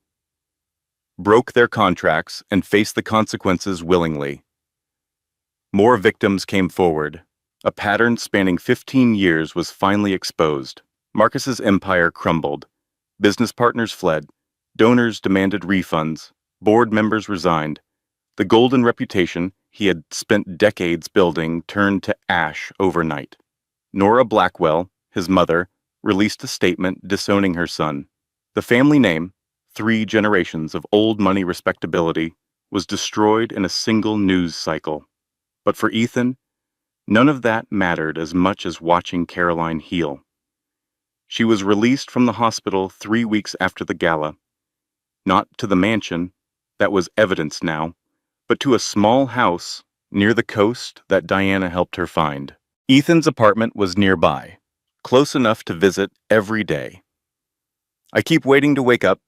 broke their contracts and faced the consequences willingly. More victims came forward. A pattern spanning 15 years was finally exposed. Marcus's empire crumbled. Business partners fled. Donors demanded refunds. Board members resigned. The golden reputation he had spent decades building turned to ash overnight. Nora Blackwell, his mother, released a statement disowning her son. The family name, 3 generations of old money respectability, was destroyed in a single news cycle. But for Ethan, none of that mattered as much as watching Caroline heal. She was released from the hospital 3 weeks after the gala. Not to the mansion, that was evidence now, but to a small house near the coast that Diana helped her find. Ethan's apartment was nearby, close enough to visit every day. "I keep waiting to wake up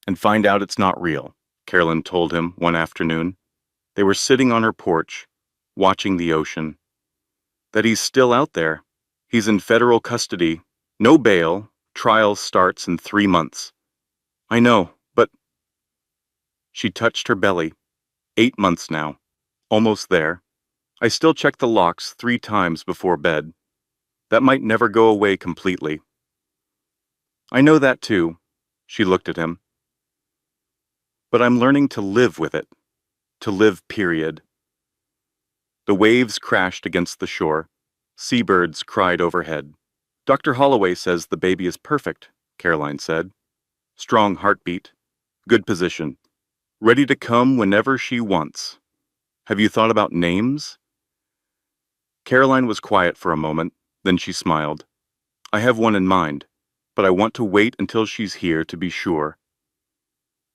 and find out it's not real," Carolyn told him one afternoon. They were sitting on her porch, watching the ocean. "That he's still out there. He's in federal custody. No bail. Trial starts in 3 months. I know, but..." She touched her belly. 8 months now. Almost there. "I still check the locks 3 times before bed. That might never go away completely." "I know that too." She looked at him. "But I'm learning to live with it. To live, period." The waves crashed against the shore. Seabirds cried overhead. "Dr. Holloway says the baby is perfect," Caroline said. "Strong heartbeat. Good position. Ready to come whenever she wants. Have you thought about names?" Caroline was quiet for a moment, then she smiled. "I have one in mind, but I want to wait until she's here to be sure."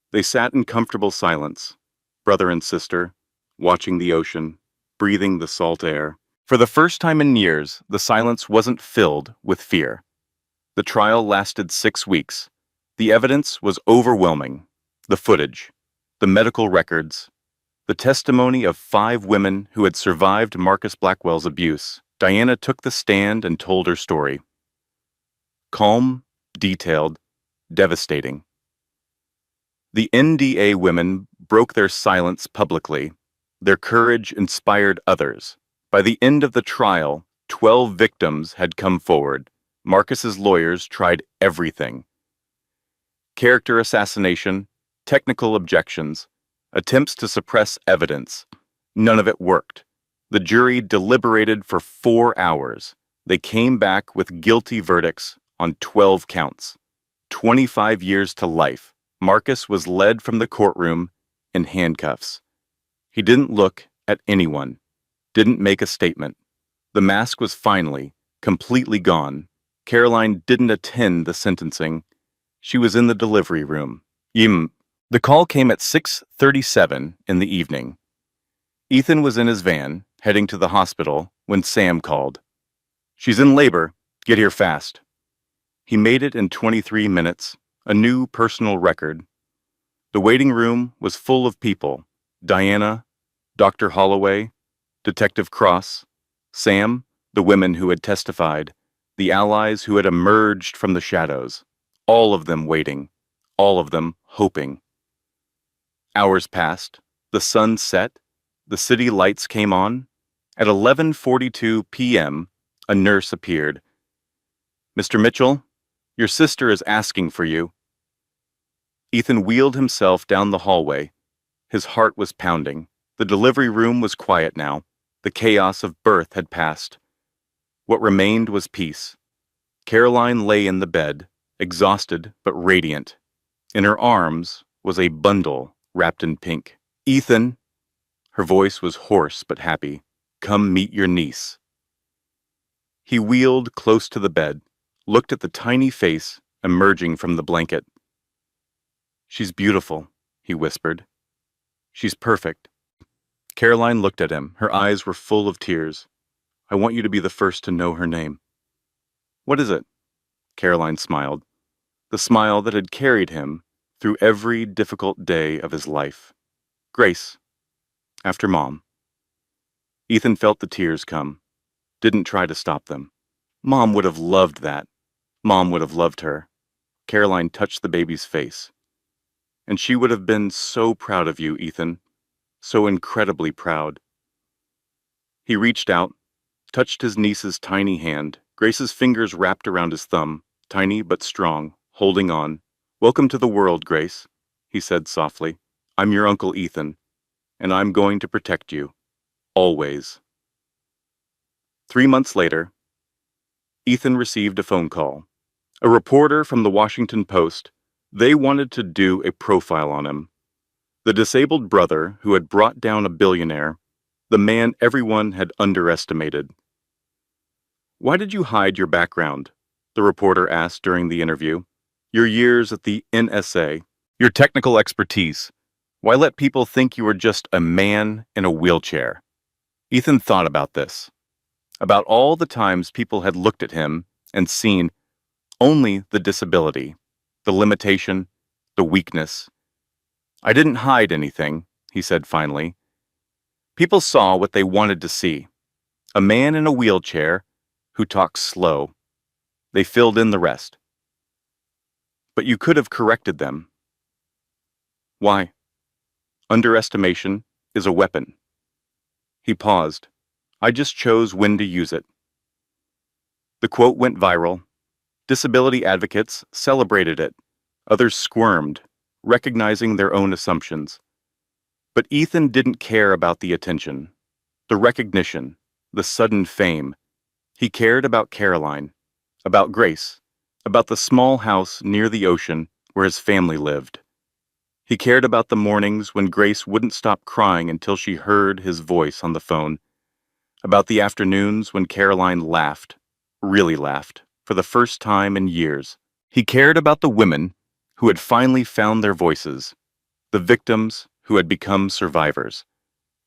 They sat in comfortable silence, brother and sister, watching the ocean, breathing the salt air. For the first time in years, the silence wasn't filled with fear. The trial lasted 6 weeks. The evidence was overwhelming. The footage, the medical records, the testimony of 5 women who had survived Marcus Blackwell's abuse. Diana took the stand and told her story. Calm, detailed, devastating. The NDA women broke their silence publicly. Their courage inspired others. By the end of the trial, 12 victims had come forward. Marcus's lawyers tried everything. Character assassination, technical objections, attempts to suppress evidence. None of it worked. The jury deliberated for 4 hours. They came back with guilty verdicts on 12 counts. 25 years to life. Marcus was led from the courtroom in handcuffs. He didn't look at anyone, didn't make a statement. The mask was finally, completely gone. Caroline didn't attend the sentencing. She was in the delivery room. The call came at 6:37 in the evening. Ethan was in his van, heading to the hospital, when Sam called. "She's in labor. Get here fast." He made it in 23 minutes, a new personal record. The waiting room was full of people. Diana, Dr. Holloway, Detective Cross, Sam, the women who had testified, the allies who had emerged from the shadows, all of them waiting, all of them hoping. Hours passed, the sun set, the city lights came on. At 11:42 p.m., a nurse appeared. "Mr. Mitchell, your sister is asking for you." Ethan wheeled himself down the hallway. His heart was pounding. The delivery room was quiet now. The chaos of birth had passed. What remained was peace. Caroline lay in the bed, exhausted but radiant. In her arms was a bundle wrapped in pink. "Ethan," her voice was hoarse but happy, "come meet your niece." He wheeled close to the bed, looked at the tiny face emerging from the blanket. "She's beautiful," he whispered. "She's perfect." Caroline looked at him. Her eyes were full of tears. "I want you to be the first to know her name." "What is it?" Caroline smiled, the smile that had carried him through every difficult day of his life. "Grace, after Mom." Ethan felt the tears come, didn't try to stop them. Mom would have loved that. Mom would have loved her. Caroline touched the baby's face. "And she would have been so proud of you, Ethan. So incredibly proud." He reached out, touched his niece's tiny hand. Grace's fingers wrapped around his thumb, tiny but strong, holding on. "Welcome to the world, Grace," he said softly. "I'm your Uncle Ethan, and I'm going to protect you. Always." 3 months later, Ethan received a phone call. A reporter from the Washington Post, they wanted to do a profile on him. The disabled brother who had brought down a billionaire, the man everyone had underestimated. "Why did you hide your background?" the reporter asked during the interview. "Your years at the NSA, your technical expertise. Why let people think you were just a man in a wheelchair?" Ethan thought about this, about all the times people had looked at him and seen only the disability, the limitation, the weakness. "I didn't hide anything," he said finally. "People saw what they wanted to see. A man in a wheelchair who talks slow. They filled in the rest. But you could have corrected them." "Why?" "Underestimation is a weapon." He paused. "I just chose when to use it." The quote went viral. Disability advocates celebrated it. Others squirmed, recognizing their own assumptions. But Ethan didn't care about the attention, the recognition, the sudden fame. He cared about Caroline, about Grace, about the small house near the ocean where his family lived. He cared about the mornings when Grace wouldn't stop crying until she heard his voice on the phone, about the afternoons when Caroline laughed, really laughed, for the first time in years. He cared about the women who had finally found their voices, the victims who had become survivors,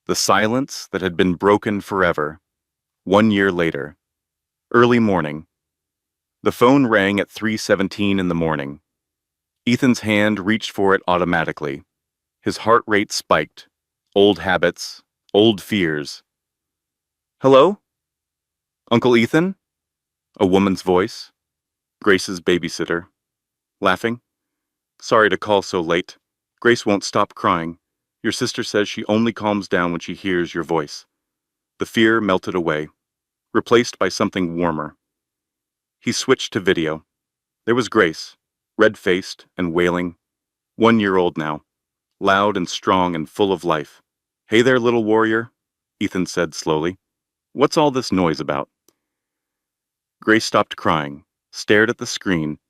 the silence that had been broken forever. 1 year later, early morning. The phone rang at 3:17 in the morning. Ethan's hand reached for it automatically. His heart rate spiked. Old habits, old fears. "Hello? Uncle Ethan?" A woman's voice. Grace's babysitter. Laughing. "Sorry to call so late. Grace won't stop crying. Your sister says she only calms down when she hears your voice." The fear melted away, replaced by something warmer. He switched to video. There was Grace, red-faced and wailing, 1 year old now, loud and strong and full of life. "Hey there, little warrior," Ethan said slowly. "What's all this noise about?" Grace stopped crying, stared at the screen,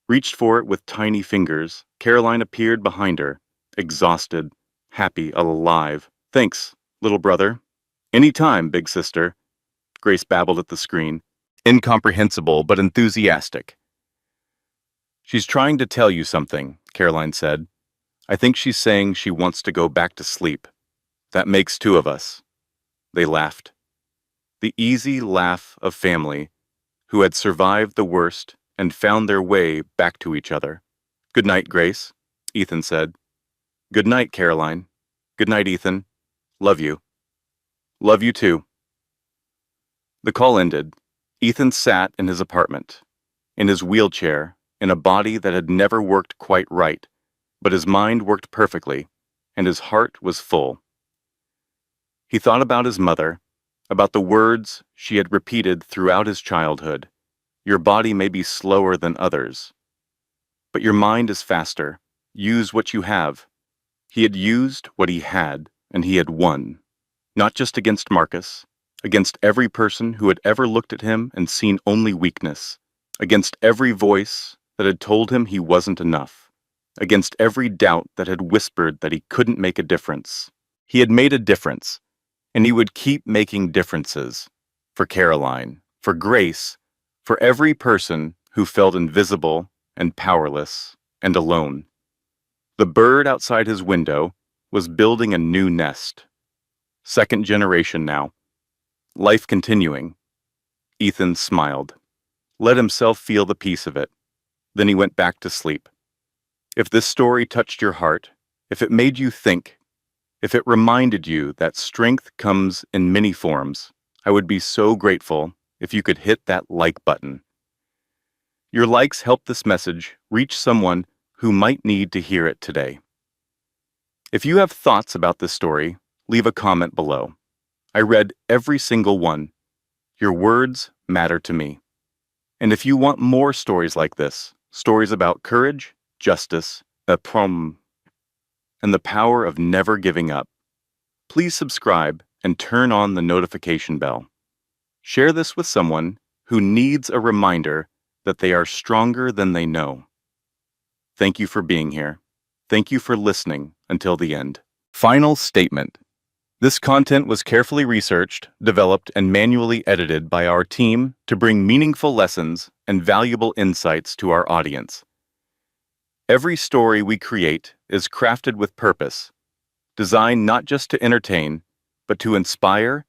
reached for it with tiny fingers. Caroline appeared behind her, exhausted, happy, alive. "Thanks, little brother." "Any time, big sister," Grace babbled at the screen, incomprehensible but enthusiastic. "She's trying to tell you something," Caroline said. "I think she's saying she wants to go back to sleep. That makes two of us." They laughed. The easy laugh of family who had survived the worst and found their way back to each other. "Good night, Grace," Ethan said. "Good night, Caroline." "Good night, Ethan. Love you." "Love you too." The call ended. Ethan sat in his apartment, in his wheelchair, in a body that had never worked quite right, but his mind worked perfectly, and his heart was full. He thought about his mother, about the words she had repeated throughout his childhood. "Your body may be slower than others, but your mind is faster. Use what you have." He had used what he had, and he had won. Not just against Marcus, against every person who had ever looked at him and seen only weakness, against every voice that had told him he wasn't enough, against every doubt that had whispered that he couldn't make a difference. He had made a difference, and he would keep making differences. For Caroline, for Grace, for every person who felt invisible and powerless and alone. The bird outside his window was building a new nest. Second generation now. Life continuing. Ethan smiled, let himself feel the peace of it. Then he went back to sleep. If this story touched your heart, if it made you think, if it reminded you that strength comes in many forms, I would be so grateful if you could hit that like button. Your likes help this message reach someone who might need to hear it today. If you have thoughts about this story, leave a comment below. I read every single one. Your words matter to me. And if you want more stories like this, stories about courage, justice, and the power of never giving up, please subscribe and turn on the notification bell. Share this with someone who needs a reminder that they are stronger than they know. Thank you for being here. Thank you for listening until the end. Final statement. This content was carefully researched, developed, and manually edited by our team to bring meaningful lessons and valuable insights to our audience. Every story we create is crafted with purpose, designed not just to entertain, but to inspire,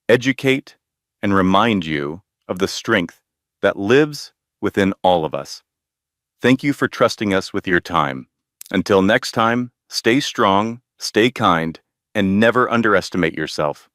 educate, and remind you of the strength that lives within all of us. Thank you for trusting us with your time. Until next time, stay strong, stay kind, and never underestimate yourself.